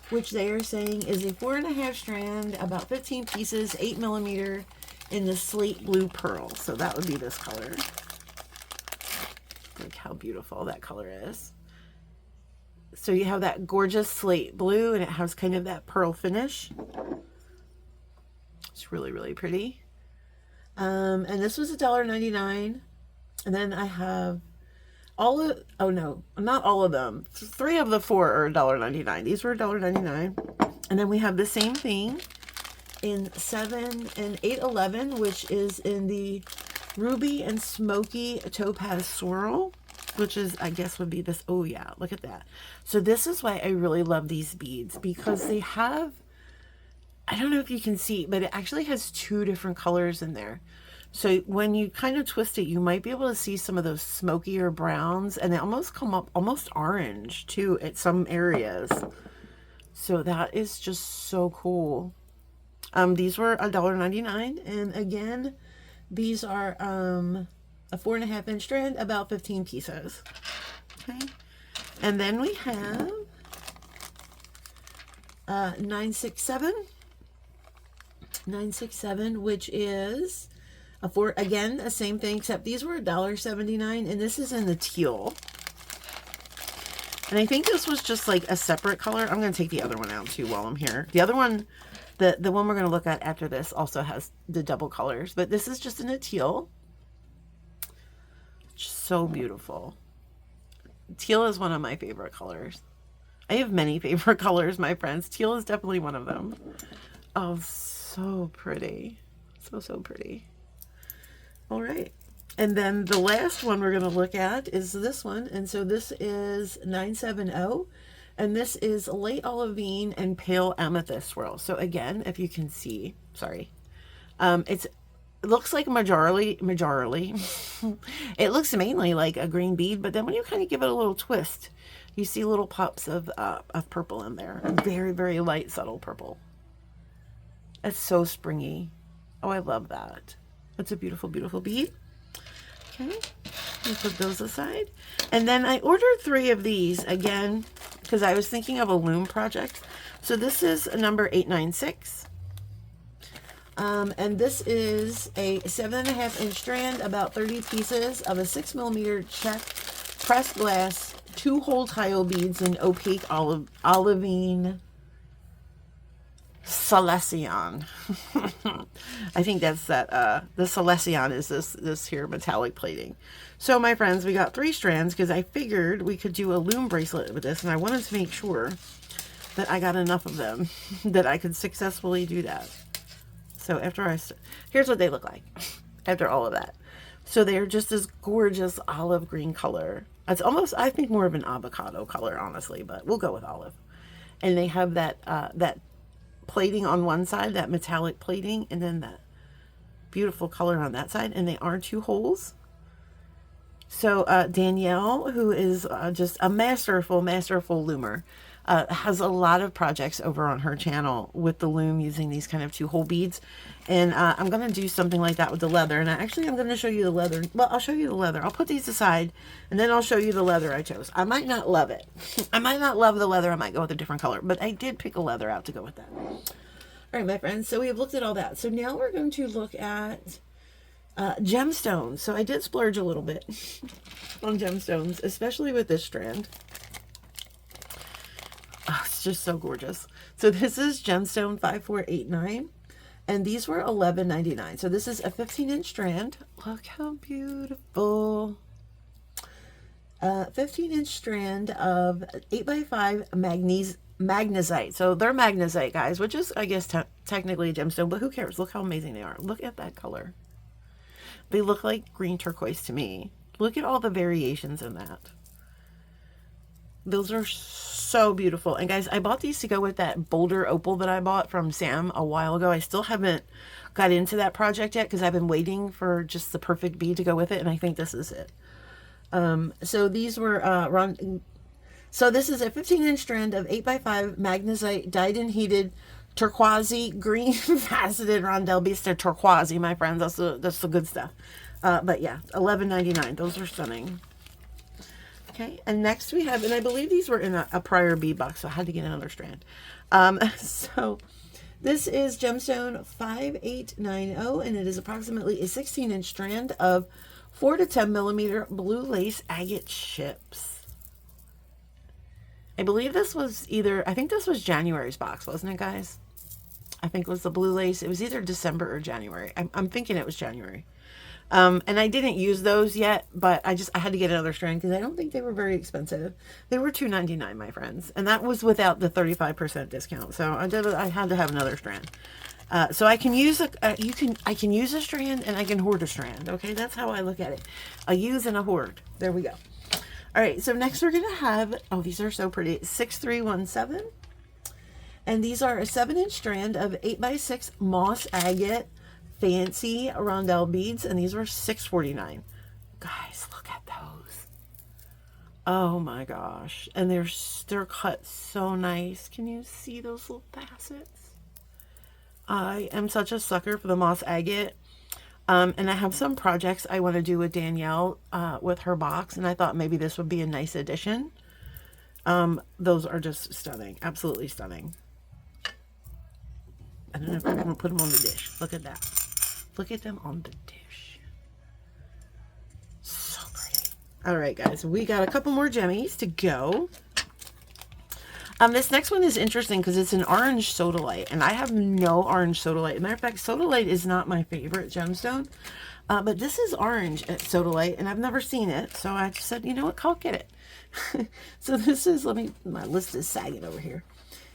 which they are saying is a 4.5 strand, about 15 pieces, 8mm in the slate blue pearl. So that would be this color. Look how beautiful that color is. So you have that gorgeous slate blue, and it has kind of that pearl finish. It's really, really pretty. And this was $1.99. And then I have all of, oh no, not all of them. 3 of the 4 are $1.99. These were $1.99. And then we have the same thing in 7 and 811, which is in the ruby and smoky topaz swirl, which is, I guess, would be this. Oh yeah, look at that. So this is why I really love these beads, because they have, I don't know if you can see, but it actually has 2 different colors in there. So when you kind of twist it, you might be able to see some of those smokier browns, and they almost come up almost orange too at some areas. So that is just so cool. These were $1.99, and again, these are a 4.5-inch strand, about 15 pieces. Okay, and then we have 967, which is again the same thing, except these were $1.79, and this is in the teal. And I think this was just like a separate color. I'm going to take the other one out too while I'm here. The other one, the one we're going to look at after this, also has the double colors, but this is just in a teal. Just so beautiful. Teal is one of my favorite colors. I have many favorite colors, my friends. Teal is definitely one of them. Oh, so pretty. So pretty. All right. And then the last one we're going to look at is this one. And so this is 970. And this is light olivine and pale amethyst swirl. So again, if you can see, sorry. It looks like majorly. It looks mainly like a green bead, but then when you kind of give it a little twist, you see little pops of purple in there. Very, very light, subtle purple. It's so springy. Oh, I love that. It's a beautiful, beautiful bead. Okay, we put those aside. And then I ordered 3 of these again because I was thinking of a loom project. So this is number 896. And this is a 7.5-inch strand, about 30 pieces of a 6mm Czech pressed glass 2-hole tile beads in opaque olivine Celestion. I think that's that. The Celestion is this here metallic plating. So my friends, we got 3 strands because I figured we could do a loom bracelet with this, and I wanted to make sure that I got enough of them that I could successfully do that. So here's what they look like after all of that. So they're just this gorgeous olive green color. It's almost, I think, more of an avocado color, honestly, but we'll go with olive. And they have that plating on one side, that metallic plating, and then that beautiful color on that side, and they are 2 holes. So Danielle, who is just a masterful loomer, has a lot of projects over on her channel with the loom using these kind of 2-hole beads, and I'm going to do something like that with the leather. And I'm going to show you the leather. Well, I'll show you the leather. I'll put these aside, and then I'll show you the leather I chose. I might not love it. I might not love the leather. I might go with a different color, but I did pick a leather out to go with that. All right, my friends, so we have looked at all that. So now we're going to look at gemstones. So I did splurge a little bit on gemstones, especially with this strand. Oh, it's just so gorgeous. So this is Gemstone 5489, and these were $11.99. So this is a 15-inch strand. Look how beautiful. 15-inch strand of 8x5 magnesite. So they're magnesite, guys, which is, I guess, technically a gemstone, but who cares? Look how amazing they are. Look at that color. They look like green turquoise to me. Look at all the variations in that. Those are so beautiful. And guys, I bought these to go with that Boulder Opal that I bought from Sam a while ago. I still haven't got into that project yet because I've been waiting for just the perfect bead to go with it, and I think this is it. So these were so this is a 15-inch strand of 8x5 magnesite dyed and heated turquoise green faceted rondelle beads. They're turquoise, my friends. That's the good stuff. But yeah, $11.99. Those are stunning. Okay, and next we have, and I believe these were in a prior bead box, so I had to get another strand. So this is Gemstone 5890, and it is approximately a 16-inch strand of 4 to 10 millimeter blue lace agate ships. I believe this was I think this was January's box, wasn't it, guys? I think it was the blue lace. It was either December or January. I'm thinking it was January. And I didn't use those yet, but I had to get another strand because I don't think they were very expensive. They were $2.99, my friends, and that was without the 35% discount. So I had to have another strand. So I can use I can use a strand and I can hoard a strand. Okay, that's how I look at it. A use and a hoard. There we go. All right. So next we're gonna have, oh, these are so pretty. 6317, and these are a 7-inch strand of 8x6 moss agate fancy rondelle beads, and these were $6.49. Guys, look at those. Oh my gosh. And they're cut so nice. Can you see those little facets? I am such a sucker for the moss agate. And I have some projects I want to do with Danielle with her box, and I thought maybe this would be a nice addition. Those are just stunning. Absolutely stunning. I don't know if I'm going to put them on the dish. Look at that. Look at them on the dish. So pretty. All right, guys. We got a couple more jemmies to go. This next one is interesting because it's an orange sodalite, and I have no orange sodalite. As a matter of fact, sodalite is not my favorite gemstone, but this is orange at sodalite, and I've never seen it, so I just said, you know what, I'll get it. So this is, my list is sagging over here.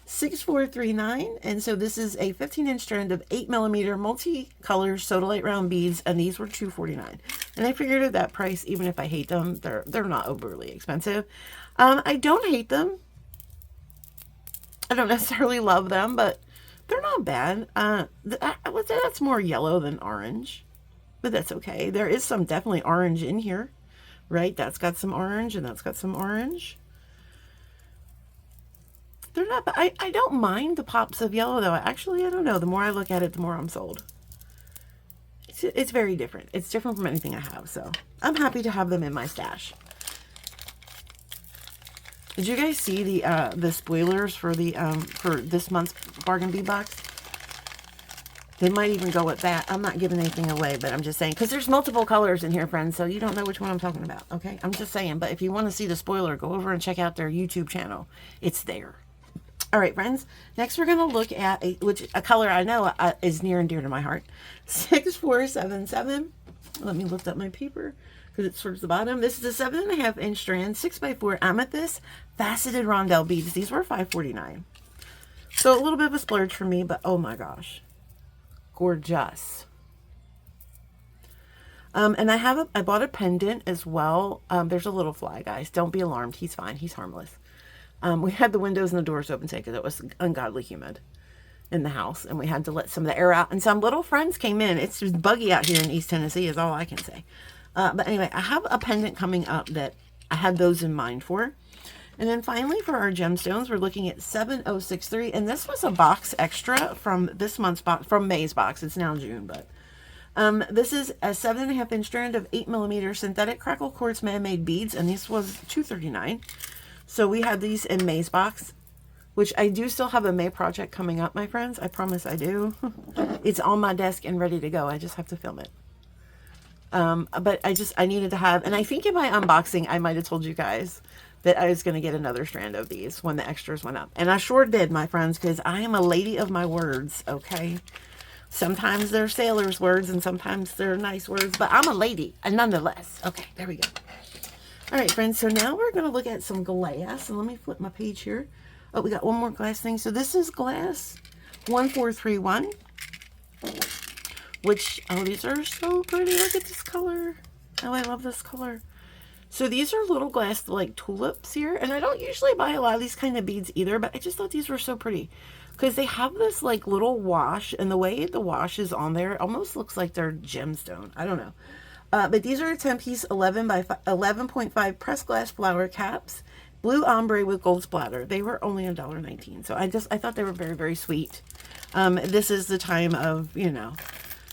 6439, and so this is a 15-inch strand of 8mm multi-color sodalite round beads, and these were $249. And I figured at that price, even if I hate them, they're not overly expensive. I don't hate them. I don't necessarily love them, but they're not bad. I would say that's more yellow than orange, but that's okay. There is some definitely orange in here, right? That's got some orange, and that's got some orange. They're not, but I don't mind the pops of yellow, though. Actually, I don't know. The more I look at it, the more I'm sold. It's very different. It's different from anything I have, so I'm happy to have them in my stash. Did you guys see the spoilers for for this month's bargain bead box? They might even go with that. I'm not giving anything away, but I'm just saying, because there's multiple colors in here, friends, so you don't know which one I'm talking about, okay? I'm just saying, but if you want to see the spoiler, go over and check out their YouTube channel. It's there. All right, friends. Next, we're going to look at a color I know is near and dear to my heart. 6477. Let me lift up my paper because it's towards the bottom. This is a 7.5-inch strand, 6x4 amethyst faceted rondelle beads. These were $549. So a little bit of a splurge for me, but oh my gosh, gorgeous. And I bought a pendant as well. There's a little fly, guys. Don't be alarmed. He's fine. He's harmless. We had the windows and the doors open today because it was ungodly humid in the house, and we had to let some of the air out, and some little friends came in. It's just buggy out here in East Tennessee is all I can say. But anyway, I have a pendant coming up that I had those in mind for. And then finally for our gemstones, we're looking at 7063, and this was a box extra from this month's box, from May's box. It's now June, but this is a 7.5-inch strand of 8mm synthetic crackle quartz man-made beads, and this was $239. So we had these in May's box, which I do still have a May project coming up, my friends. I promise I do. It's on my desk and ready to go. I just have to film it. But I needed to have, and I think in my unboxing, I might have told you guys that I was going to get another strand of these when the extras went up. And I sure did, my friends, because I am a lady of my words, okay? Sometimes they're sailor's words and sometimes they're nice words, but I'm a lady, nonetheless. Okay, there we go. All right, friends, so now we're going to look at some glass. And let me flip my page here. Oh, we got one more glass thing. So this is glass 1431. Which, oh, these are so pretty. Look at this color. Oh, I love this color. So these are little glass, like, tulips here. And I don't usually buy a lot of these kind of beads either, but I just thought these were so pretty. Because they have this, like, little wash. And the way the wash is on there, it almost looks like they're gemstone. I don't know. But these are a 10-piece 11 by 11.5 pressed glass flower caps. Blue ombre with gold splatter. They were only $1.19. So I thought they were very, very sweet. This is the time of, you know,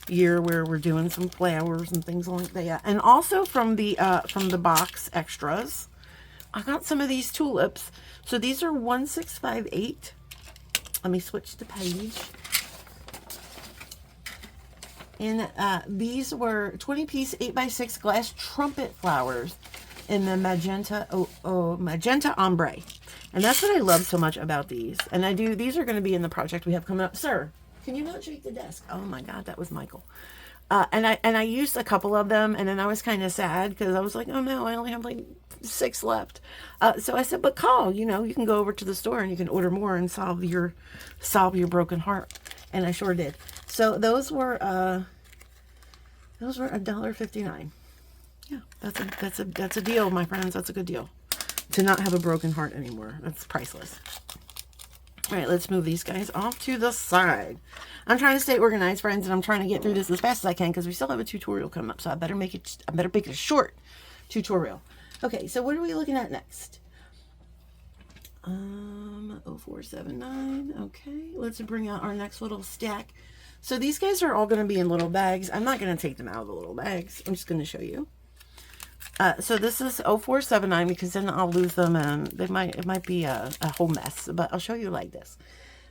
year where we're doing some flowers and things like that. And also from the box extras, I got some of these tulips. So these are 1658. Let me switch the page. And these were 20-piece 8x6 glass trumpet flowers in the magenta ombre. And that's what I love so much about these. And these are going to be in the project we have coming up. Sir, can you not shake the desk? Oh my God, that was Michael. And I used a couple of them, and then I was kind of sad because I was like, oh no, I only have like 6 left. So I said, but call, you know, you can go over to the store and you can order more and solve your broken heart. And I sure did. So those were $1.59. Yeah, that's a deal, my friends. That's a good deal. To not have a broken heart anymore. That's priceless. All right, let's move these guys off to the side. I'm trying to stay organized, friends, and I'm trying to get through this as fast as I can because we still have a tutorial coming up. So I better make it a short tutorial. Okay, so what are we looking at next? 0479. Okay, let's bring out our next little stack. So these guys are all going to be in little bags. I'm not going to take them out of the little bags. I'm just going to show you. So this is 0479 because then I'll lose them and it might be a whole mess, but I'll show you like this.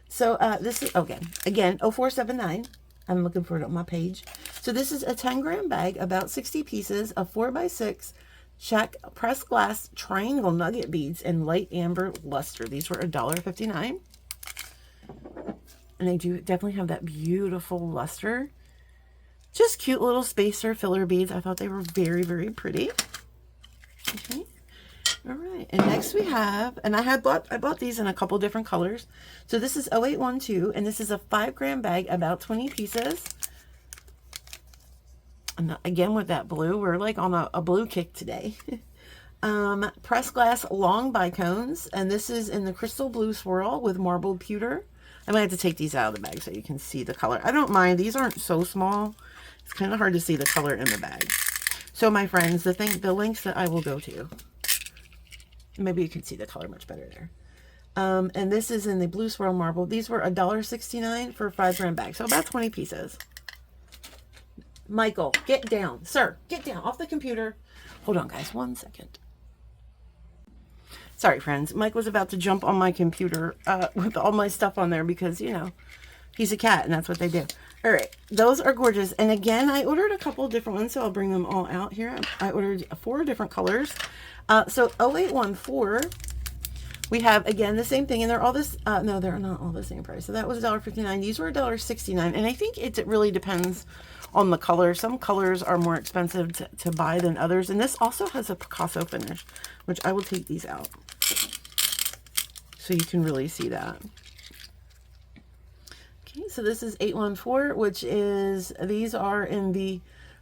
So this is, again, 0479. I'm looking for it on my page. So this is a 10-gram bag, about 60 pieces of 4x6 Czech pressed glass triangle nugget beads in light amber luster. These were $1.59. And they do definitely have that beautiful luster. Just cute little spacer filler beads. I thought they were very, very pretty. Okay. All right. And next we have, and I bought these in a couple different colors. So this is 0812, and this is a 5-gram bag, about 20 pieces. And again, with that blue, we're like on a blue kick today. Pressed glass long bicones, and this is in the crystal blue swirl with marbled pewter. I might have to take these out of the bag so you can see the color. I don't mind. These aren't so small. It's kind of hard to see the color in the bag. So my friends, the links that I will go to, maybe you can see the color much better there. And this is in the blue swirl marble. These were $1.69 for a 5-gram bag, so about 20 pieces. Michael, get down. Sir, get down off the computer. Hold on, guys, 1 second. Sorry, friends. Mike was about to jump on my computer with all my stuff on there because, you know, he's a cat and that's what they do. All right, those are gorgeous. And again, I ordered a couple different ones, so I'll bring them all out here. I ordered 4 different colors. So 0814, we have, again, the same thing. And they're all this, no, they're not all the same price. So that was $1.59. These were $1.69. And I think it really depends on the color. Some colors are more expensive to buy than others. And this also has a Picasso finish, which I will take these out so you can really see that. Okay, so this is 814, which is, these are in the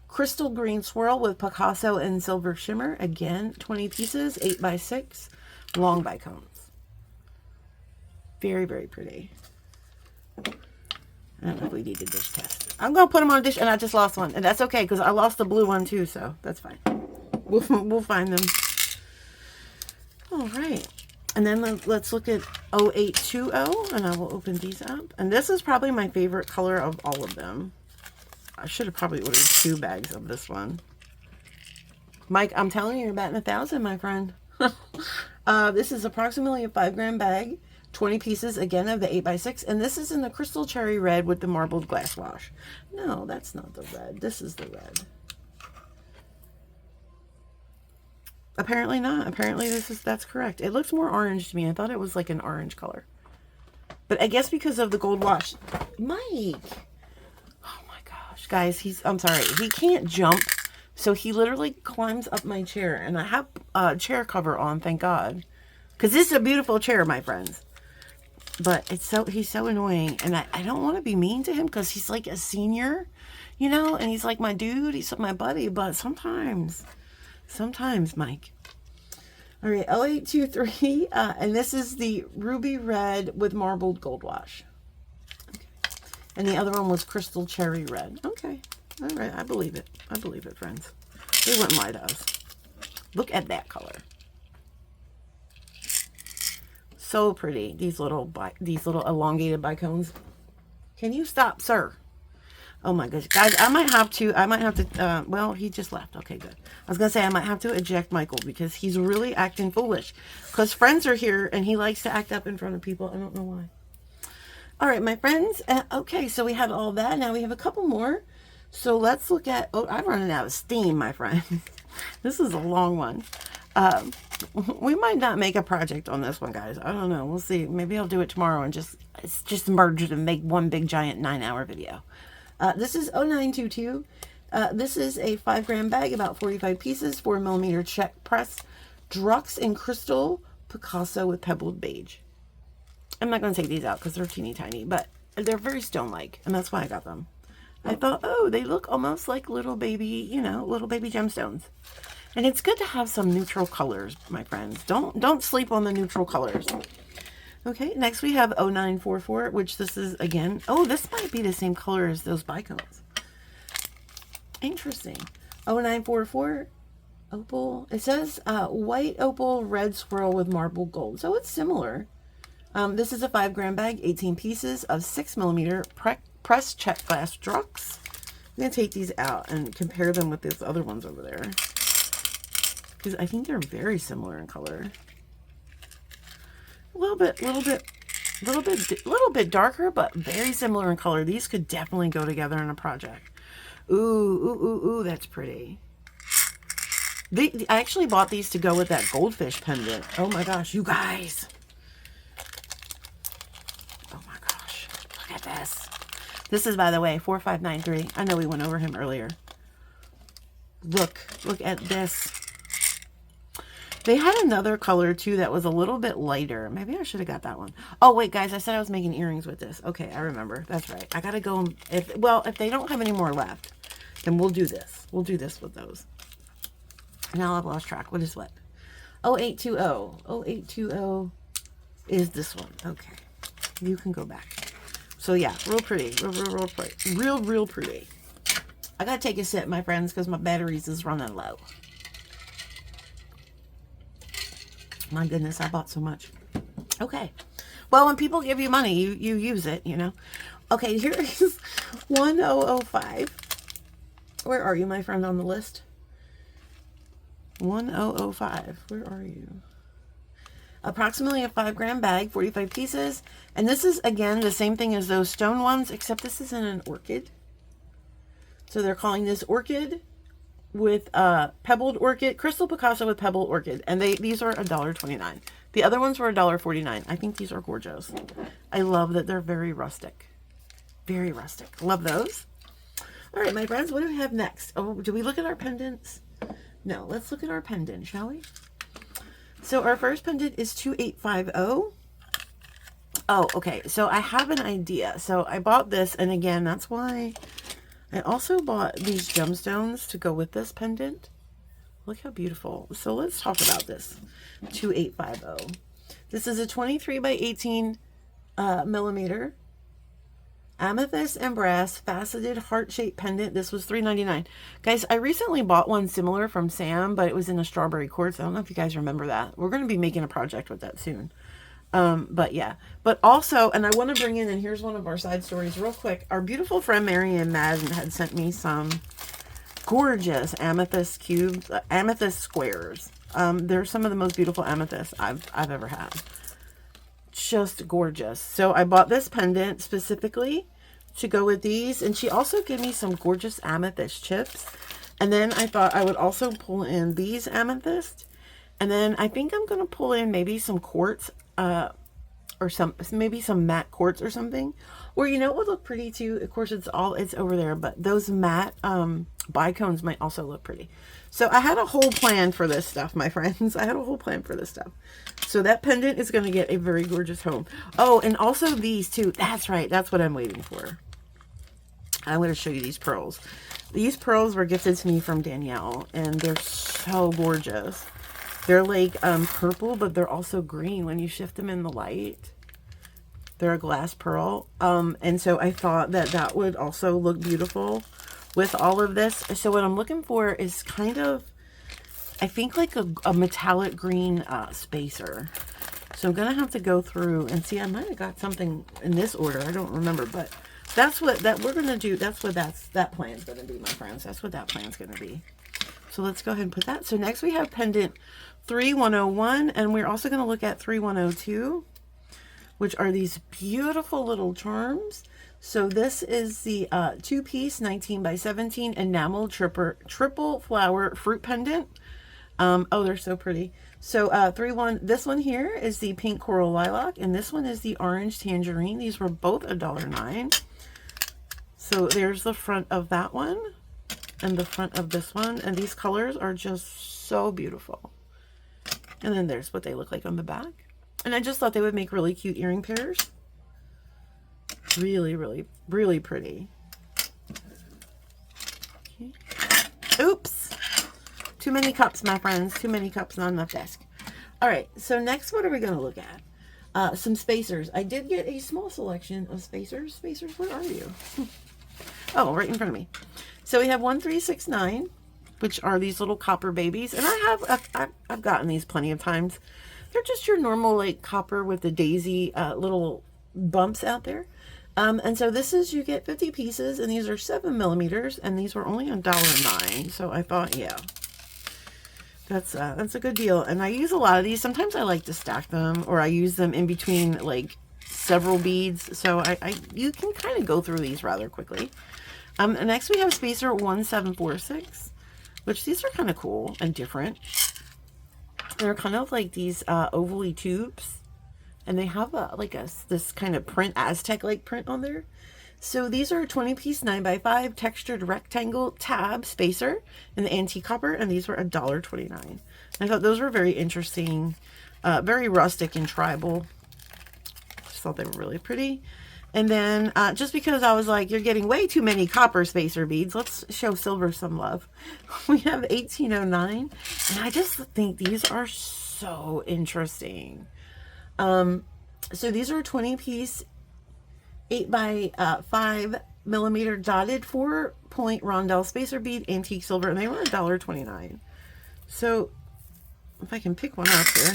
crystal green swirl with Picasso and silver shimmer. Again, 20 pieces, 8x6, long bicones. Very, very pretty. I don't know if we need a dish test. I'm going to put them on a dish, and I just lost one. And that's okay, because I lost the blue one too, so that's fine. We'll find them. All right. And then let's look at 0820, and I will open these up. And this is probably my favorite color of all of them. I should have probably ordered 2 bags of this one. Mike, I'm telling you, you're batting 1,000, my friend. This is approximately a 5-gram bag. 20 pieces, again, of the 8x6. And this is in the crystal cherry red with the marbled glass wash. No, that's not the red. This is the red. Apparently not. Apparently that's correct. It looks more orange to me. I thought it was like an orange color. But I guess because of the gold wash. Mike! Oh my gosh. Guys, I'm sorry. He can't jump. So he literally climbs up my chair. And I have a chair cover on, thank God. Because this is a beautiful chair, my friends. But he's so annoying. And I don't want to be mean to him because he's like a senior, you know, and he's like my dude. He's my buddy. But sometimes, Mike. All right, 0823. And this is the ruby red with marbled gold wash. Okay. And the other one was crystal cherry red. Okay. All right. I believe it. I believe it, friends. They wouldn't lie to us. Look at that color. So pretty. These little elongated bicones. Can you stop, sir? Oh my gosh, guys, I might have to, well, he just left. Okay, good. I was going to say I might have to eject Michael because he's really acting foolish because friends are here and he likes to act up in front of people. I don't know why. All right, my friends. Okay, so we have all that. Now we have a couple more. So let's look at, oh, I'm running out of steam, my friend. This is a long one. We might not make a project on this one, guys. I don't know. We'll see. Maybe I'll do it tomorrow and just merge it and make one big giant 9-hour video. This is 0922. This is a 5-gram bag, about 45 pieces, 4mm Czech press, Drux in crystal, Picasso with pebbled beige. I'm not going to take these out because they're teeny tiny, but they're very stone-like, and that's why I got them. I thought, oh, they look almost like little baby, you know, little baby gemstones. And it's good to have some neutral colors, my friends. Don't sleep on the neutral colors. Okay, next we have 0944, which this is, again, oh, this might be the same color as those bicones. Interesting. 0944, Opal. It says white opal, red swirl with marble gold. So it's similar. This is a 5-gram bag, 18 pieces of 6mm pressed Czech glass drugs. I'm going to take these out and compare them with these other ones over there, because I think they're very similar in color. A little bit darker, but very similar in color. These could definitely go together in a project. Ooh, that's pretty. I actually bought these to go with that goldfish pendant. Oh my gosh, you guys. Oh my gosh, look at this. This is, by the way, 4593. I know we went over him earlier. Look at this. They had another color too that was a little bit lighter. Maybe I should have got that one. Oh wait, guys, I said I was making earrings with this. Okay, I remember. That's right. I gotta go. If they don't have any more left, then we'll do this. We'll do this with those. Now I've lost track. What is what? 0820. 0820 is this one. Okay, you can go back. So yeah, real pretty. Real pretty. Real pretty. I gotta take a sip, my friends, because my batteries is running low. My goodness, I bought so much. Okay. Well, when people give you money, you use it, you know. Okay, here is 1005. Where are you, my friend, on the list? 1005. Where are you? Approximately a 5-gram bag, 45 pieces. And this is, again, the same thing as those stone ones, except this is in an orchid. So they're calling this orchid with pebbled orchid, crystal Picasso with pebbled orchid, and these are $1.29. The other ones were $1.49. I think these are gorgeous. I love that they're very rustic. Very rustic. Love those. All right, my friends, what do we have next? Oh, do we look at our pendants? No, let's look at our pendant, shall we? So our first pendant is 2850. Oh, okay. So I have an idea. So I bought this, and again, that's why I also bought these gemstones to go with this pendant. Look how beautiful. So let's talk about this 2850. This is a 23 by 18 millimeter amethyst and brass faceted heart-shaped pendant. This was $3.99. Guys, I recently bought one similar from Sam, but it was in a strawberry quartz. I don't know if you guys remember that. We're going to be making a project with that soon. But yeah, but also, and I want to bring in, and here's one of our side stories real quick. Our beautiful friend Marianne Madden had sent me some gorgeous amethyst cubes, amethyst squares. They're some of the most beautiful amethysts I've ever had. Just gorgeous. So I bought this pendant specifically to go with these, and she also gave me some gorgeous amethyst chips. And then I thought I would also pull in these amethyst, and then I think I'm going to pull in maybe some quartz, or maybe some matte quartz or something. Or, you know, it would look pretty too. Of course, it's over there, but those matte bicones might also look pretty. So I had a whole plan for this stuff, my friends. I had a whole plan for this stuff. So that pendant is going to get a very gorgeous home. Oh, and also these too. That's right. That's what I'm waiting for. I'm going to show you these pearls. These pearls were gifted to me from Danielle, and they're so gorgeous. They're like purple, but they're also green when you shift them in the light. They're a glass pearl. And so I thought that that would also look beautiful with all of this. So what I'm looking for is kind of, I think, like a metallic green spacer. So I'm going to have to go through and see. I might have got something in this order. I don't remember, but that's what we're going to do. That's what that plan's going to be, my friends. That's what that plan's going to be. So let's go ahead and put that. So next we have pendant 3101, and we're also going to look at 3102, which are these beautiful little charms. So this is the 2-piece 19 by 17 enamel triple flower fruit pendant. Oh, they're so pretty. So this one here is the pink coral lilac, and this one is the orange tangerine. These were both $1.09. So there's the front of that one and the front of this one, and these colors are just so beautiful. And then there's what they look like on the back. And I just thought they would make really cute earring pairs. Really, really, really pretty. Okay. Oops. Too many cups, my friends. Too many cups, not enough desk. All right, so next, what are we going to look at? Some spacers. I did get a small selection of spacers. Spacers, where are you? Oh, right in front of me. So we have 1369. which are these little copper babies. And I've gotten these plenty of times. They're just your normal like copper with the daisy little bumps out there. And so this is, you get 50 pieces, and these are 7mm, and these were only $1.09. So I thought, yeah, that's a good deal. And I use a lot of these. Sometimes I like to stack them, or I use them in between like several beads. So you can kind of go through these rather quickly. And next we have Spacer 1746, which these are kind of cool and different. They're kind of like these ovally tubes. And they have this kind of print, Aztec-like print on there. So these are a 20-piece 9x5 textured rectangle tab spacer in the antique copper, and these were $1.29. I thought those were very interesting, very rustic and tribal. Just thought they were really pretty. And then just because I was like, you're getting way too many copper spacer beads, let's show silver some love. We have 1809, and I just think these are so interesting. So these are a 20-piece 8x5mm dotted 4-point rondelle spacer bead antique silver, and they were $1.29. So if I can pick one up here,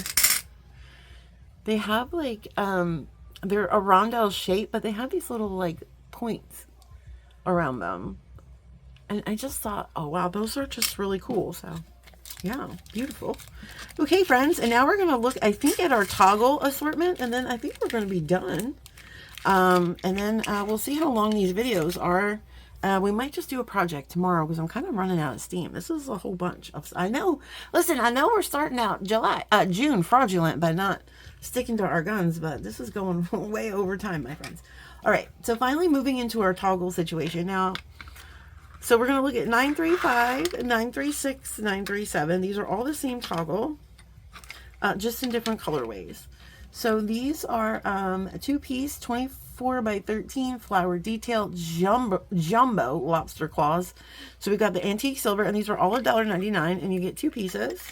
they have like they're a rondelle shape, but they have these little like points around them, and I just thought, oh wow, those are just really cool. So yeah, beautiful. Okay, friends, and now we're going to look, I think, at our toggle assortment, and then I think we're going to be done. And then we'll see how long these videos are. We might just do a project tomorrow because I'm kind of running out of steam. This is a whole bunch of, I know, listen, I know we're starting out June fraudulent by not sticking to our guns, but this is going way over time, my friends. All right, so finally moving into our toggle situation now. So we're going to look at 935, 936, 937. These are all the same toggle, just in different colorways. So these are a 2-piece 24x13 flower detail jumbo lobster claws. So we've got the antique silver, and these are all $1.99, and you get 2 pieces.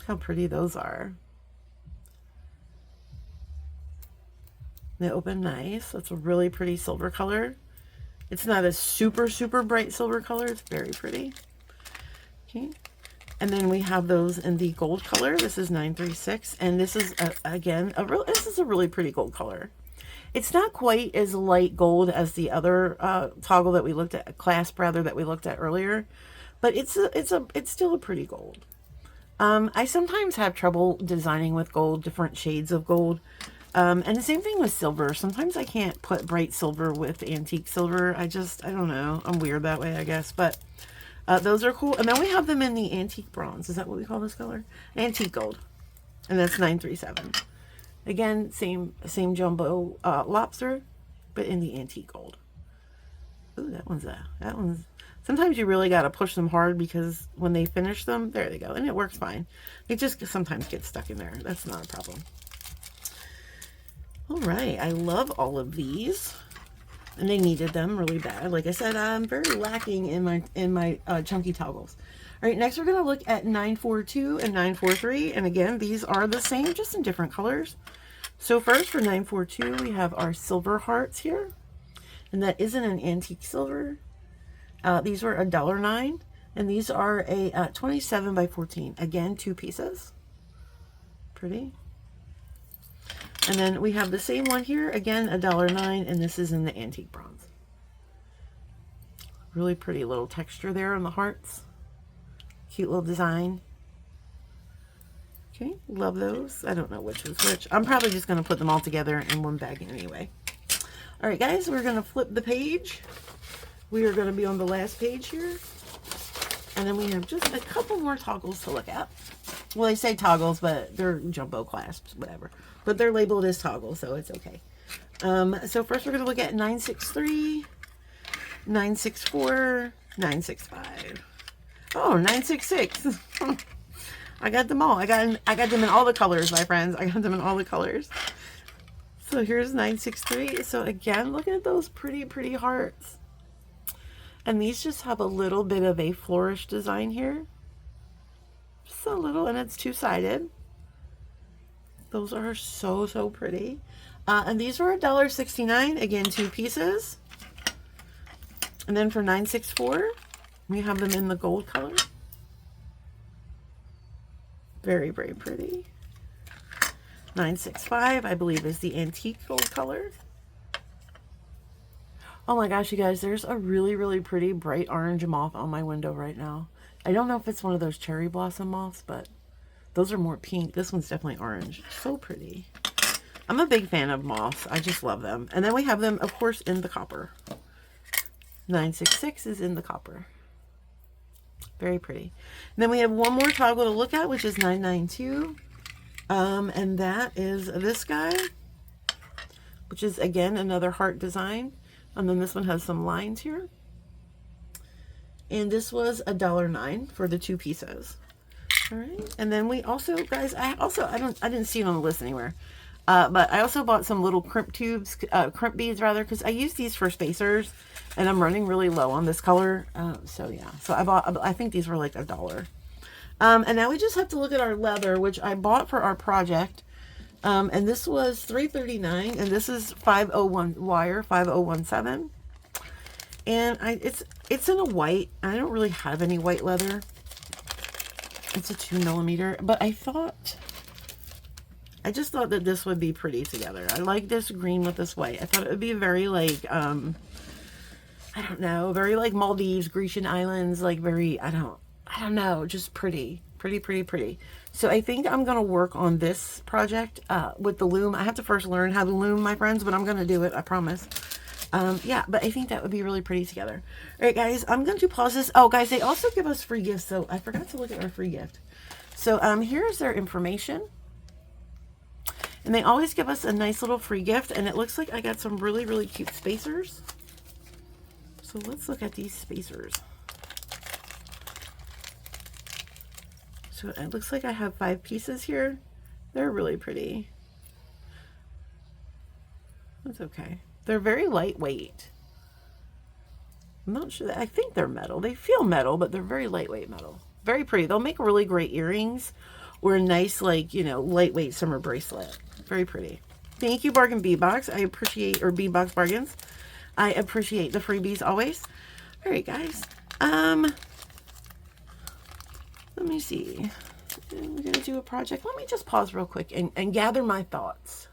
How pretty those are. They open nice. That's a really pretty silver color. It's not a super bright silver color. It's very pretty. Okay. And then we have those in the gold color. This is 936. And this is, again, this is a really pretty gold color. It's not quite as light gold as the other toggle that we looked at, clasp rather, that we looked at earlier. But it's still a pretty gold. I sometimes have trouble designing with gold, different shades of gold. And the same thing with silver. Sometimes I can't put bright silver with antique silver. I don't know. I'm weird that way, I guess. But those are cool. And then we have them in the antique bronze. Is that what we call this color? Antique gold. And that's 937. Again, same jumbo lobster, but in the antique gold. Ooh, that one's sometimes you really got to push them hard, because when they finish them, there they go. And it works fine. It just sometimes gets stuck in there. That's not a problem. All right, I love all of these, and they needed them really bad. Like I said, I'm very lacking in my chunky toggles. All right, next we're going to look at 942 and 943, and again, these are the same, just in different colors. So first, for 942, we have our silver hearts here, and that isn't an antique silver. These were $1.09, and these are a 27x14. Again, 2 pieces. Pretty. And then we have the same one here, again, $1.09, and this is in the antique bronze. Really pretty little texture there on the hearts. Cute little design. Okay, love those. I don't know which is which. I'm probably just going to put them all together in one bag anyway. All right, guys, we're going to flip the page. We are going to be on the last page here. And then we have just a couple more toggles to look at. Well, they say toggles, but they're jumbo clasps, whatever. But they're labeled as toggles, so it's okay. So first we're going to look at 963, 964, 965. Oh, 966. I got them all. I got them in all the colors, my friends. I got them in all the colors. So here's 963. So again, look at those pretty hearts. And these just have a little bit of a flourish design here. Just a little, and it's 2-sided. Those are so pretty. And these were $1.69. Again, 2 pieces. And then for 964, We have them in the gold color. Very, very pretty. 965, I believe, is the antique gold color. Oh my gosh, you guys, there's a really, really pretty bright orange moth on my window right now. I don't know if it's one of those cherry blossom moths, but those are more pink. This one's definitely orange. So pretty. I'm a big fan of moths. I just love them. And then we have them, of course, in the copper. 966 is in the copper. Very pretty. And then we have one more toggle to look at, which is 992. And that is this guy, which is, again, another heart design. And then this one has some lines here. And this was $1.09 for the 2 pieces. All right. And then we also, guys, I didn't see it on the list anywhere. But I also bought some little crimp tubes, crimp beads rather, because I use these for spacers, and I'm running really low on this color. So yeah, so I think these were like $1. And now we just have to look at our leather, which I bought for our project. And this was $3.39, and this is 501 wire, 5017. And it's in a white. I don't really have any white leather. It's a 2mm, but I just thought that this would be pretty together. I like this green with this white. I thought it would be very like, I don't know, very like Maldives, Grecian Islands, like very, I don't know, just pretty. So I think I'm going to work on this project with the loom. I have to first learn how to loom, my friends, but I'm going to do it, I promise. Yeah, but I think that would be really pretty together. All right, guys, I'm going to pause this. Oh, guys, they also give us free gifts, so I forgot to look at our free gift. So here's their information. And they always give us a nice little free gift, and it looks like I got some really, really cute spacers. So let's look at these spacers. So it looks like I have 5 pieces here. They're really pretty. That's okay. They're very lightweight. I'm not sure. I think they're metal. They feel metal, but they're very lightweight metal. Very pretty. They'll make really great earrings or a nice, like, you know, lightweight summer bracelet. Very pretty. Thank you, Bargain Bead Box. I appreciate, or Bead Box Bargains. I appreciate the freebies always. All right, guys. Let me see. We're going to do a project. Let me just pause real quick and gather my thoughts.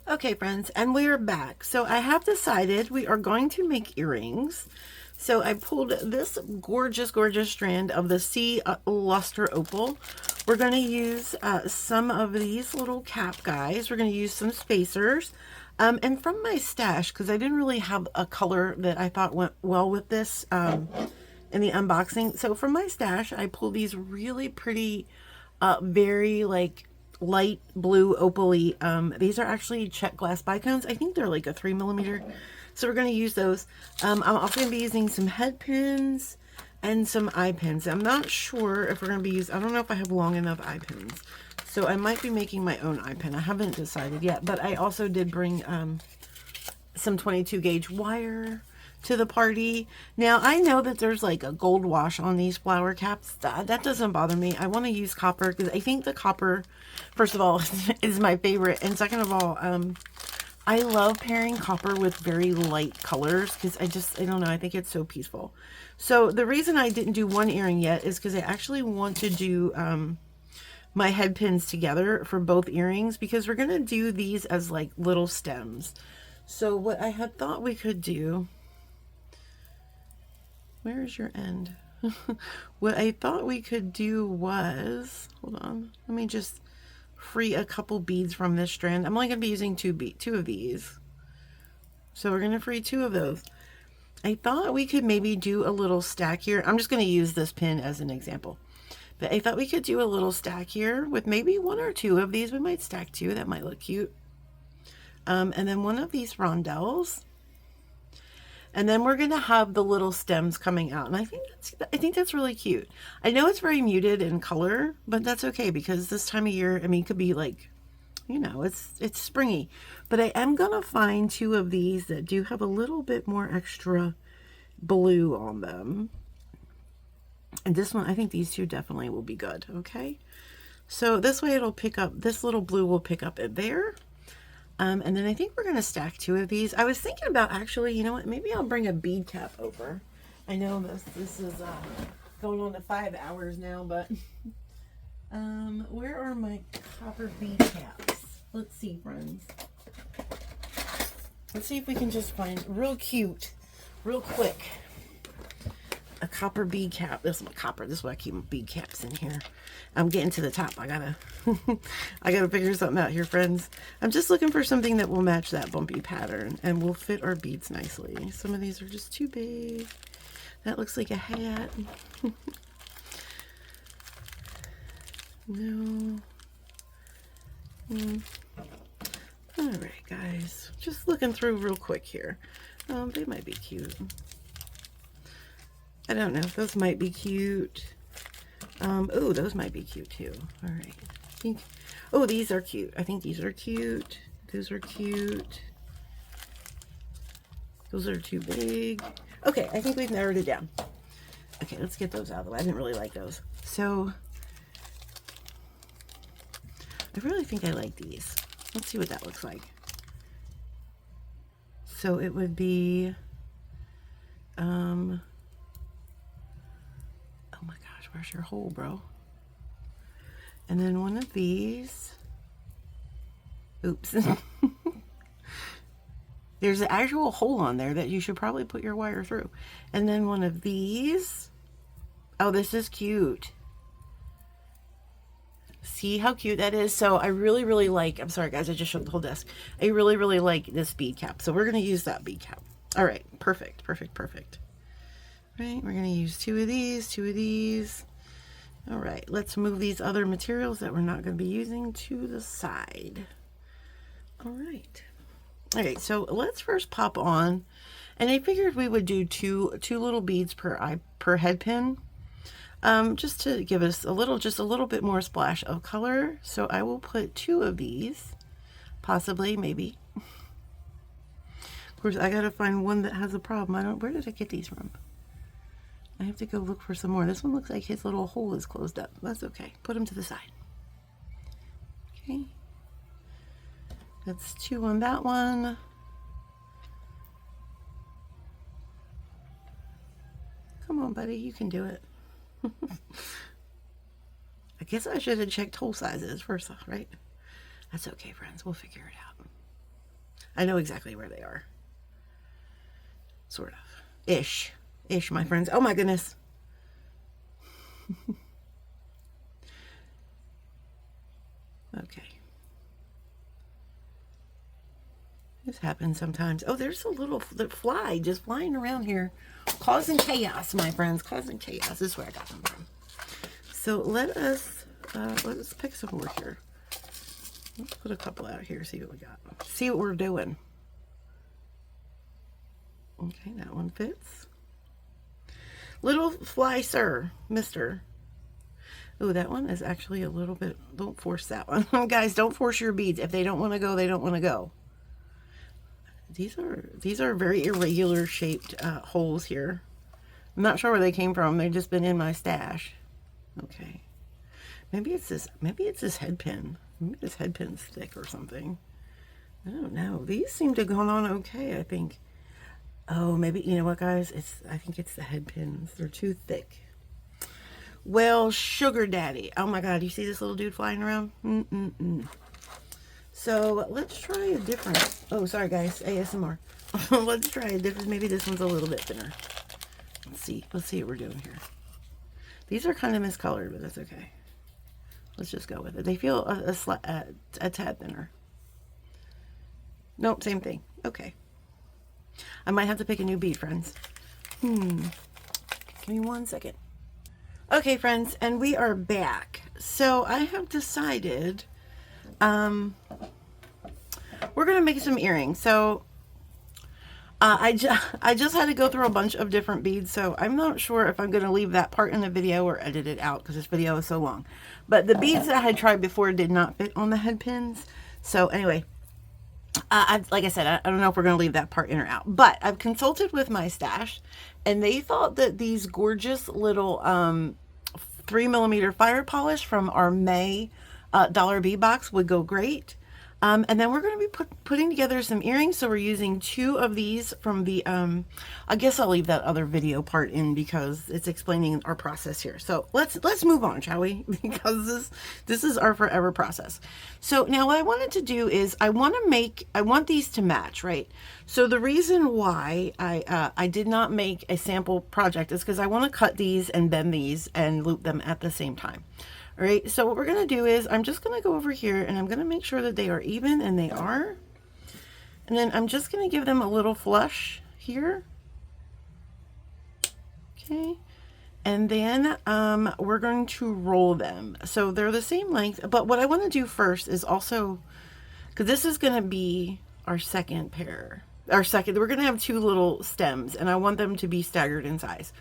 Okay, friends, and we are back. So I have decided we are going to make earrings. So I pulled this gorgeous, gorgeous strand of the Sea Luster Opal. We're going to use some of these little cap guys. We're going to use some spacers. And from my stash, because I didn't really have a color that I thought went well with this in the unboxing. So from my stash, I pulled these really pretty, very like light blue opaly. These are actually Czech glass bicones. I think they're like a 3mm. So we're going to use those. I'm also going to be using some head pins and some eye pins. I'm not sure if we're going to be using, I don't know if I have long enough eye pins. So I might be making my own eye pin. I haven't decided yet, but I also did bring some 22 gauge wire to the party. Now I know that there's like a gold wash on these flower caps. That doesn't bother me. I want to use copper because I think the copper, first of all, is my favorite. And second of all, I love pairing copper with very light colors because I don't know, I think it's so peaceful. So the reason I didn't do one earring yet is because I actually want to do my head pins together for both earrings because we're going to do these as like little stems. So what I had thought we could do, where is your end? What I thought we could do was, hold on, let me just free a couple beads from this strand. I'm only going to be using two of these. So we're going to free 2 of those. I thought we could maybe do a little stack here. I'm just going to use this pin as an example. But I thought we could do a little stack here with maybe 1 or 2 of these. We might stack 2. That might look cute. And then 1 of these rondelles. And then we're going to have the little stems coming out. And I think that's really cute. I know it's very muted in color, but that's okay because this time of year, I mean, it could be like, you know, it's springy. But I am going to find 2 of these that do have a little bit more extra blue on them. And this one, I think these 2 definitely will be good. Okay. So this way it'll pick up, this little blue will pick up it there. And then I think we're going to stack 2 of these. I was thinking about actually, you know what, maybe I'll bring a bead cap over. I know this is going on to 5 hours now, but where are my copper bead caps? Let's see, friends. Let's see if we can just find real cute, real quick, a copper bead cap. This is my copper. This is why I keep my bead caps in here. I'm getting to the top. I gotta I gotta figure something out here, friends. I'm just looking for something that will match that bumpy pattern and will fit our beads nicely. Some of these are just too big. That looks like a hat. No. All right, guys. Just looking through real quick here. They might be cute. I don't know. Those might be cute. Oh, those might be cute too. All right. I think. Oh, these are cute. I think these are cute. Those are cute. Those are too big. Okay, I think we've narrowed it down. Okay, let's get those out of the way. I didn't really like those. So, I really think I like these. Let's see what that looks like. So it would be, oh my gosh, where's your hole, bro? And then one of these. Oops. There's an actual hole on there that you should probably put your wire through. And then one of these. Oh, this is cute. See how cute that is? So I really, really like, I'm sorry guys, I just showed the whole desk. I really, really like this bead cap. So we're going to use that bead cap. All right, perfect, perfect, perfect. All right, we're going to use 2 of these, 2 of these. All right, let's move these other materials that we're not going to be using to the side. All right. Okay, so let's first pop on, and I figured we would do two little beads per head pin, just to give us just a little bit more splash of color. So I will put 2 of these, possibly, maybe. Of course, I gotta find one that has a problem. Where did I get these from? I have to go look for some more. This one looks like his little hole is closed up. That's okay. Put him to the side. Okay. That's 2 on that one. Come on, buddy. You can do it. I guess I should have checked hole sizes first off, right? That's okay, friends. We'll figure it out. I know exactly where they are. Sort of. Ish, my friends. Oh, my goodness. Okay. This happens sometimes. Oh, there's a little fly just flying around here, causing chaos, my friends, causing chaos. This is where I got them from. So let's pick some more here. Let's put a couple out here, see what we got. See what we're doing. Okay, that one fits. Little fly, sir, mister. Oh, that one is actually a little bit, don't force that one. Guys, don't force your beads. If they don't want to go, they don't want to go. These are very irregular shaped holes here. I'm not sure where they came from. They've just been in my stash. Okay. Maybe it's this head pin. Maybe this head pin's thick or something. I don't know. These seem to have gone on okay, I think. Oh, maybe, you know what, guys? I think it's the head pins. They're too thick. Well, sugar daddy. Oh my God, you see this little dude flying around? So let's try a different, oh, sorry guys, ASMR. Let's try a different, maybe this one's a little bit thinner. Let's see what we're doing here. These are kind of miscolored, but that's okay. Let's just go with it. They feel a tad thinner. Nope, same thing. Okay. I might have to pick a new bead, friends. Give me 1 second. Okay, friends, and we are back. So I have decided we're gonna make some earrings. So I just had to go through a bunch of different beads, so I'm not sure if I'm gonna leave that part in the video or edit it out because this video is so long. But the beads that I had tried before did not fit on the head pins. So anyway, like I said, I don't know if we're going to leave that part in or out, but I've consulted with my stash and they thought that these gorgeous little 3mm fire polish from our May dollar bead box would go great. And then we're going to be putting together some earrings. So we're using 2 of these from the, I guess I'll leave that other video part in because it's explaining our process here. So let's move on, shall we? Because this is our forever process. So now what I wanted to do is I want these to match, right? So the reason why I did not make a sample project is because I want to cut these and bend these and loop them at the same time. All right, so what we're going to do is I'm just going to go over here and I'm going to make sure that they are even, and they are. And then I'm just going to give them a little flush here. Okay. And then we're going to roll them. So they're the same length, but what I want to do first is also, because this is going to be our second pair. We're going to have 2 little stems and I want them to be staggered in size.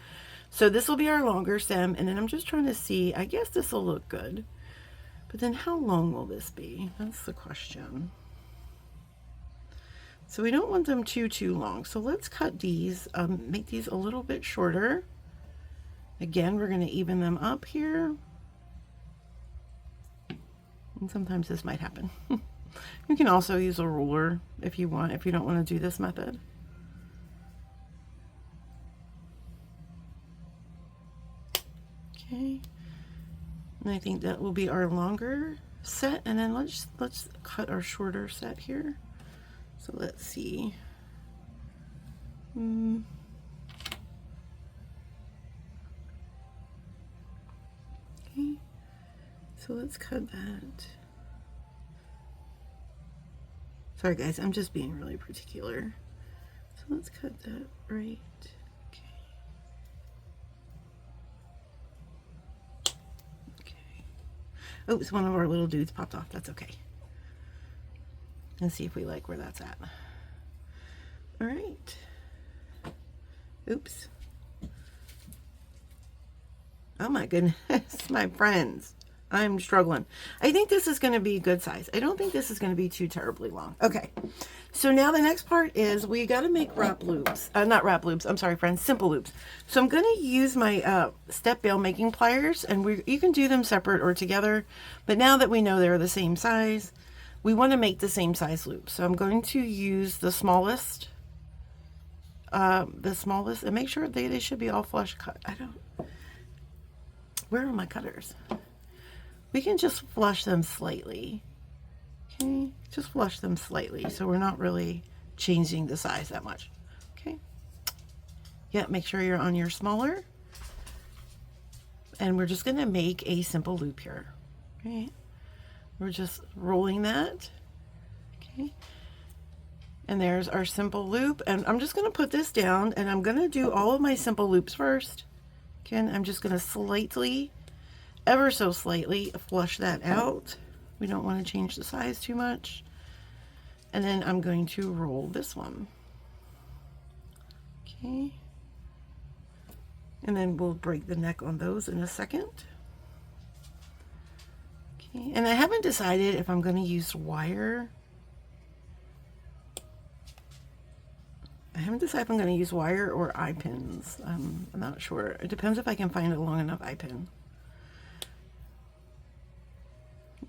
So this will be our longer stem, and then I'm just trying to see, I guess this will look good. But then how long will this be? That's the question. So we don't want them too long. So let's cut these, make these a little bit shorter. Again, we're going to even them up here. And sometimes this might happen. You can also use a ruler if you want, if you don't want to do this method. Okay, and I think that will be our longer set, and then let's cut our shorter set here. So let's see. Okay, so let's cut that. Sorry guys, I'm just being really particular. So let's cut that right. Oops, one of our little dudes popped off. That's okay. Let's see if we like where that's at. All right. Oops. Oh my goodness, my friends. I'm struggling. I think this is going to be a good size. I don't think this is going to be too terribly long. Okay. So now the next part is we got to make wrap loops. Not wrap loops. I'm sorry, friends. Simple loops. So I'm going to use my step bail making pliers, and you can do them separate or together. But now that we know they're the same size, we want to make the same size loop. So I'm going to use the smallest, and make sure they should be all flush cut. Where are my cutters? We can just flush them slightly. Okay, just flush them slightly so we're not really changing the size that much. Okay. Yeah, make sure you're on your smaller. And we're just going to make a simple loop here. Okay. We're just rolling that. Okay. And there's our simple loop. And I'm just going to put this down, and I'm going to do all of my simple loops first. Again, I'm just going to slightly, ever so slightly, flush that out. We don't want to change the size too much. And then I'm going to roll this one. Okay. And then we'll break the neck on those in a second. Okay. And I haven't decided if I'm going to use wire. I haven't decided if I'm going to use wire or eye pins. I'm not sure. It depends if I can find a long enough eye pin.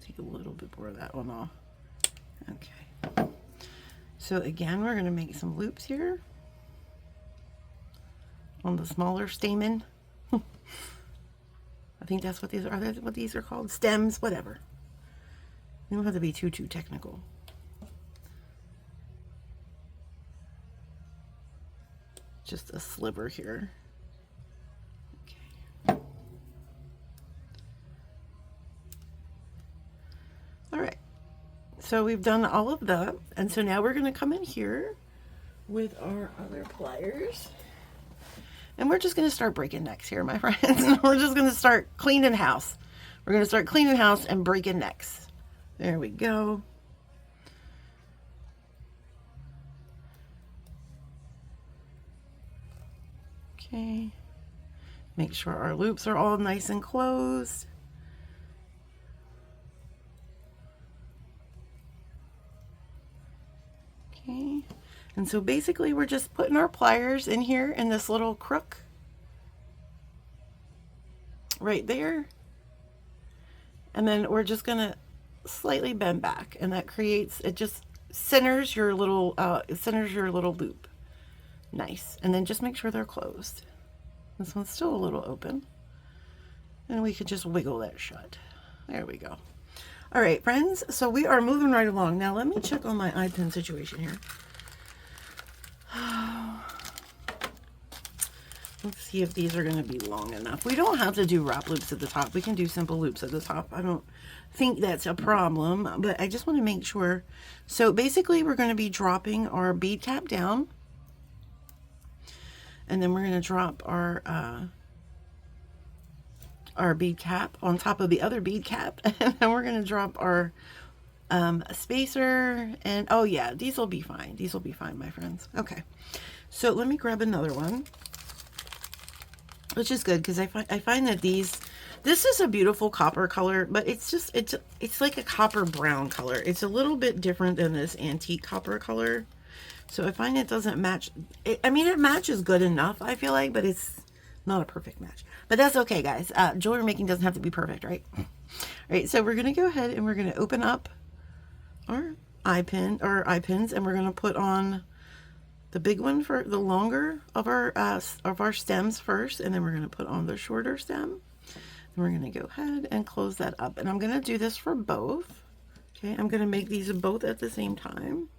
Take a little bit more of that one off. Okay. So again, we're going to make some loops here on the smaller stamen. I think that's what these are. That's what these are called. Stems, whatever. You don't have to be too technical. Just a sliver here. Okay. All right. So we've done all of that, and so now we're going to come in here with our other pliers, and we're just going to start breaking necks here, my friends. We're just going to start cleaning house. We're going to start cleaning house and breaking necks. There we go. Okay. Make sure our loops are all nice and closed. Okay. And so basically we're just putting our pliers in here in this little crook right there. And then we're just gonna slightly bend back, and that creates, it just centers your little loop. Nice. And then just make sure they're closed. This one's still a little open, and we could just wiggle that shut. There we go. All right, friends, so we are moving right along. Now let me check on my eye pin situation here. Let's see if these are going to be long enough. We don't have to do wrap loops at the top. We can do simple loops at the top. I don't think that's a problem, but I just want to make sure. So basically we're going to be dropping our bead cap down, and then we're going to drop our bead cap on top of the other bead cap, and then we're going to drop our spacer, and oh yeah, these will be fine. These will be fine, my friends. Okay, so let me grab another one, which is good because I find that this is a beautiful copper color, but it's like a copper brown color. It's a little bit different than this antique copper color, so I find it doesn't match. I mean, it matches good enough, I feel like, but it's not a perfect match. But that's okay, guys. Jewelry making doesn't have to be perfect, right? All right, so we're gonna go ahead and we're gonna open up our eye pins, and we're gonna put on the big one for the longer of our stems first, and then we're going to put on the shorter stem, and we're going to go ahead and close that up. And I'm going to do this for both. Okay, I'm going to make these both at the same time.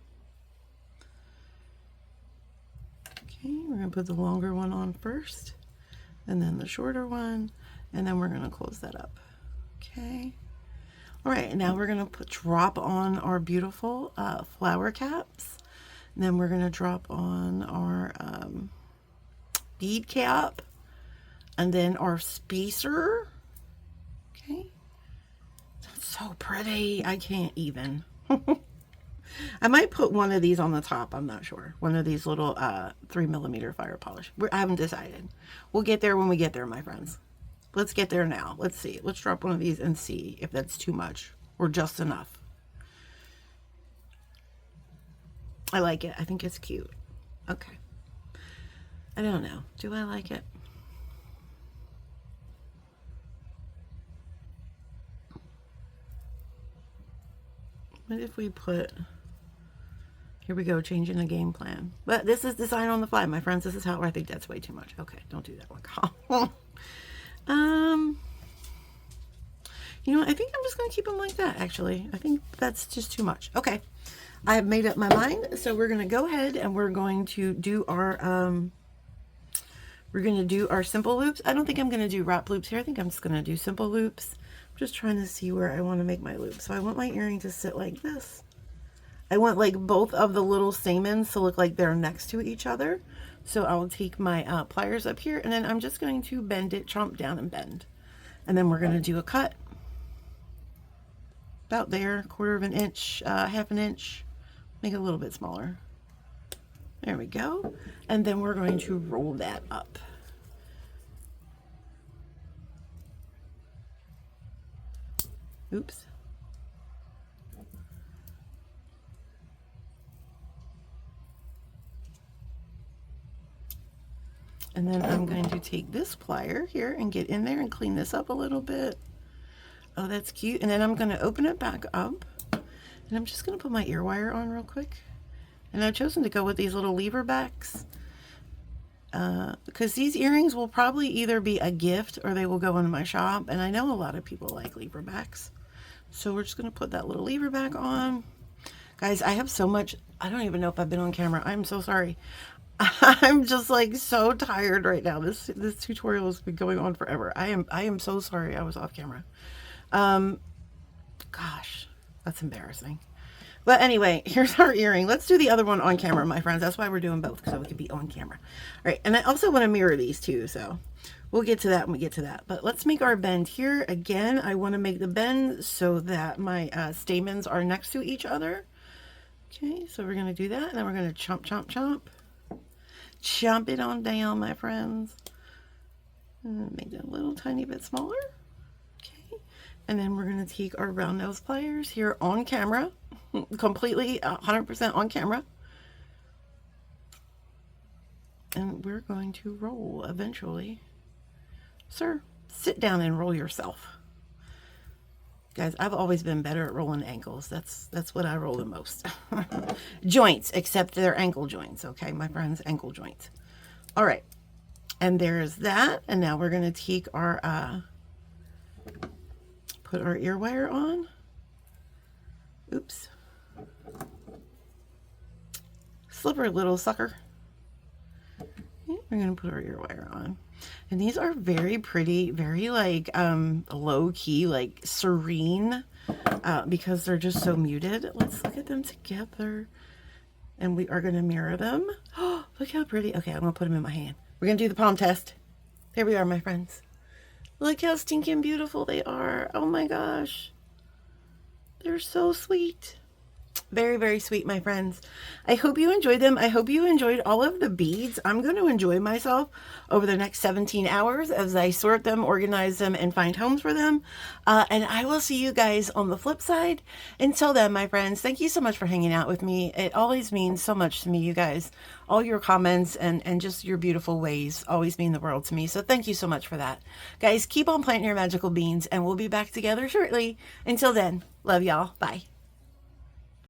Okay, we're going to put the longer one on first, and then the shorter one, and then we're going to close that up. Okay. All right, now we're going to drop on our beautiful flower caps. Then we're going to drop on our bead cap, and then our spacer. Okay. That's so pretty. I can't even. I might put one of these on the top. I'm not sure. One of these little 3mm fire polish. I haven't decided. We'll get there when we get there, my friends. Let's get there now. Let's see. Let's drop one of these and see if that's too much or just enough. I like it. I think it's cute. Okay. I don't know. Do I like it? What if we put... Here we go, changing the game plan. But this is design on the fly, my friends. This is how I think that's way too much. Okay, don't do that one. You know what? I think I'm just going to keep them like that, actually. I think that's just too much. Okay. I have made up my mind, so we're going to go ahead and we're going to do our simple loops. I don't think I'm going to do wrap loops here. I think I'm just going to do simple loops. I'm just trying to see where I want to make my loop. So I want my earring to sit like this. I want like both of the little stamens to look like they're next to each other. So I'll take my pliers up here, and then I'm just going to bend it, chomp down and bend. And then we're going to do a cut. About there, 1/4 of an inch, 1/2 inch. Make it a little bit smaller. There we go. And then we're going to roll that up. Oops. And then I'm going to take this plier here and get in there and clean this up a little bit. Oh, that's cute. And then I'm going to open it back up. And I'm just going to put my ear wire on real quick. And I've chosen to go with these little lever backs. Because these earrings will probably either be a gift or they will go into my shop. And I know a lot of people like lever backs. So we're just going to put that little lever back on. Guys, I have so much. I don't even know if I've been on camera. I'm so sorry. I'm just like so tired right now. This tutorial has been going on forever. I am so sorry I was off camera. Gosh, that's embarrassing. But anyway, here's our earring. Let's do the other one on camera, my friends. That's why we're doing both, so we can be on camera. All right, and I also want to mirror these too, so we'll get to that when we get to that. But let's make our bend here. Again, I want to make the bend so that my stamens are next to each other. Okay, so we're going to do that, and then we're going to chomp, chomp, chomp. Chomp it on down, my friends. And make it a little tiny bit smaller. Okay, and then we're going to take our round nose pliers here on camera. Completely 100% on camera, and we're going to roll eventually. Sir, sit down and roll yourself. Guys, I've always been better at rolling ankles. That's what I roll the most. Joints, except they're ankle joints, okay, my friends, ankle joints. All right, and there's that. And now we're gonna take our put our ear wire on. Oops. Slippery little sucker. We're gonna put our ear wire on. And these are very pretty, very like low key, like serene, because they're just so muted. Let's look at them together. And we are gonna mirror them. Oh, look how pretty. Okay, I'm gonna put them in my hand. We're gonna do the palm test. There we are, my friends. Look how stinking beautiful they are. Oh my gosh. They're so sweet. Very, very sweet, my friends. I hope you enjoyed them. I hope you enjoyed all of the beads. I'm going to enjoy myself over the next 17 hours as I sort them, organize them, and find homes for them. And I will see you guys on the flip side. Until then, my friends, thank you so much for hanging out with me. It always means so much to me, you guys. All your comments and just your beautiful ways always mean the world to me. So thank you so much for that. Guys, keep on planting your magical beans, and we'll be back together shortly. Until then, love y'all. Bye.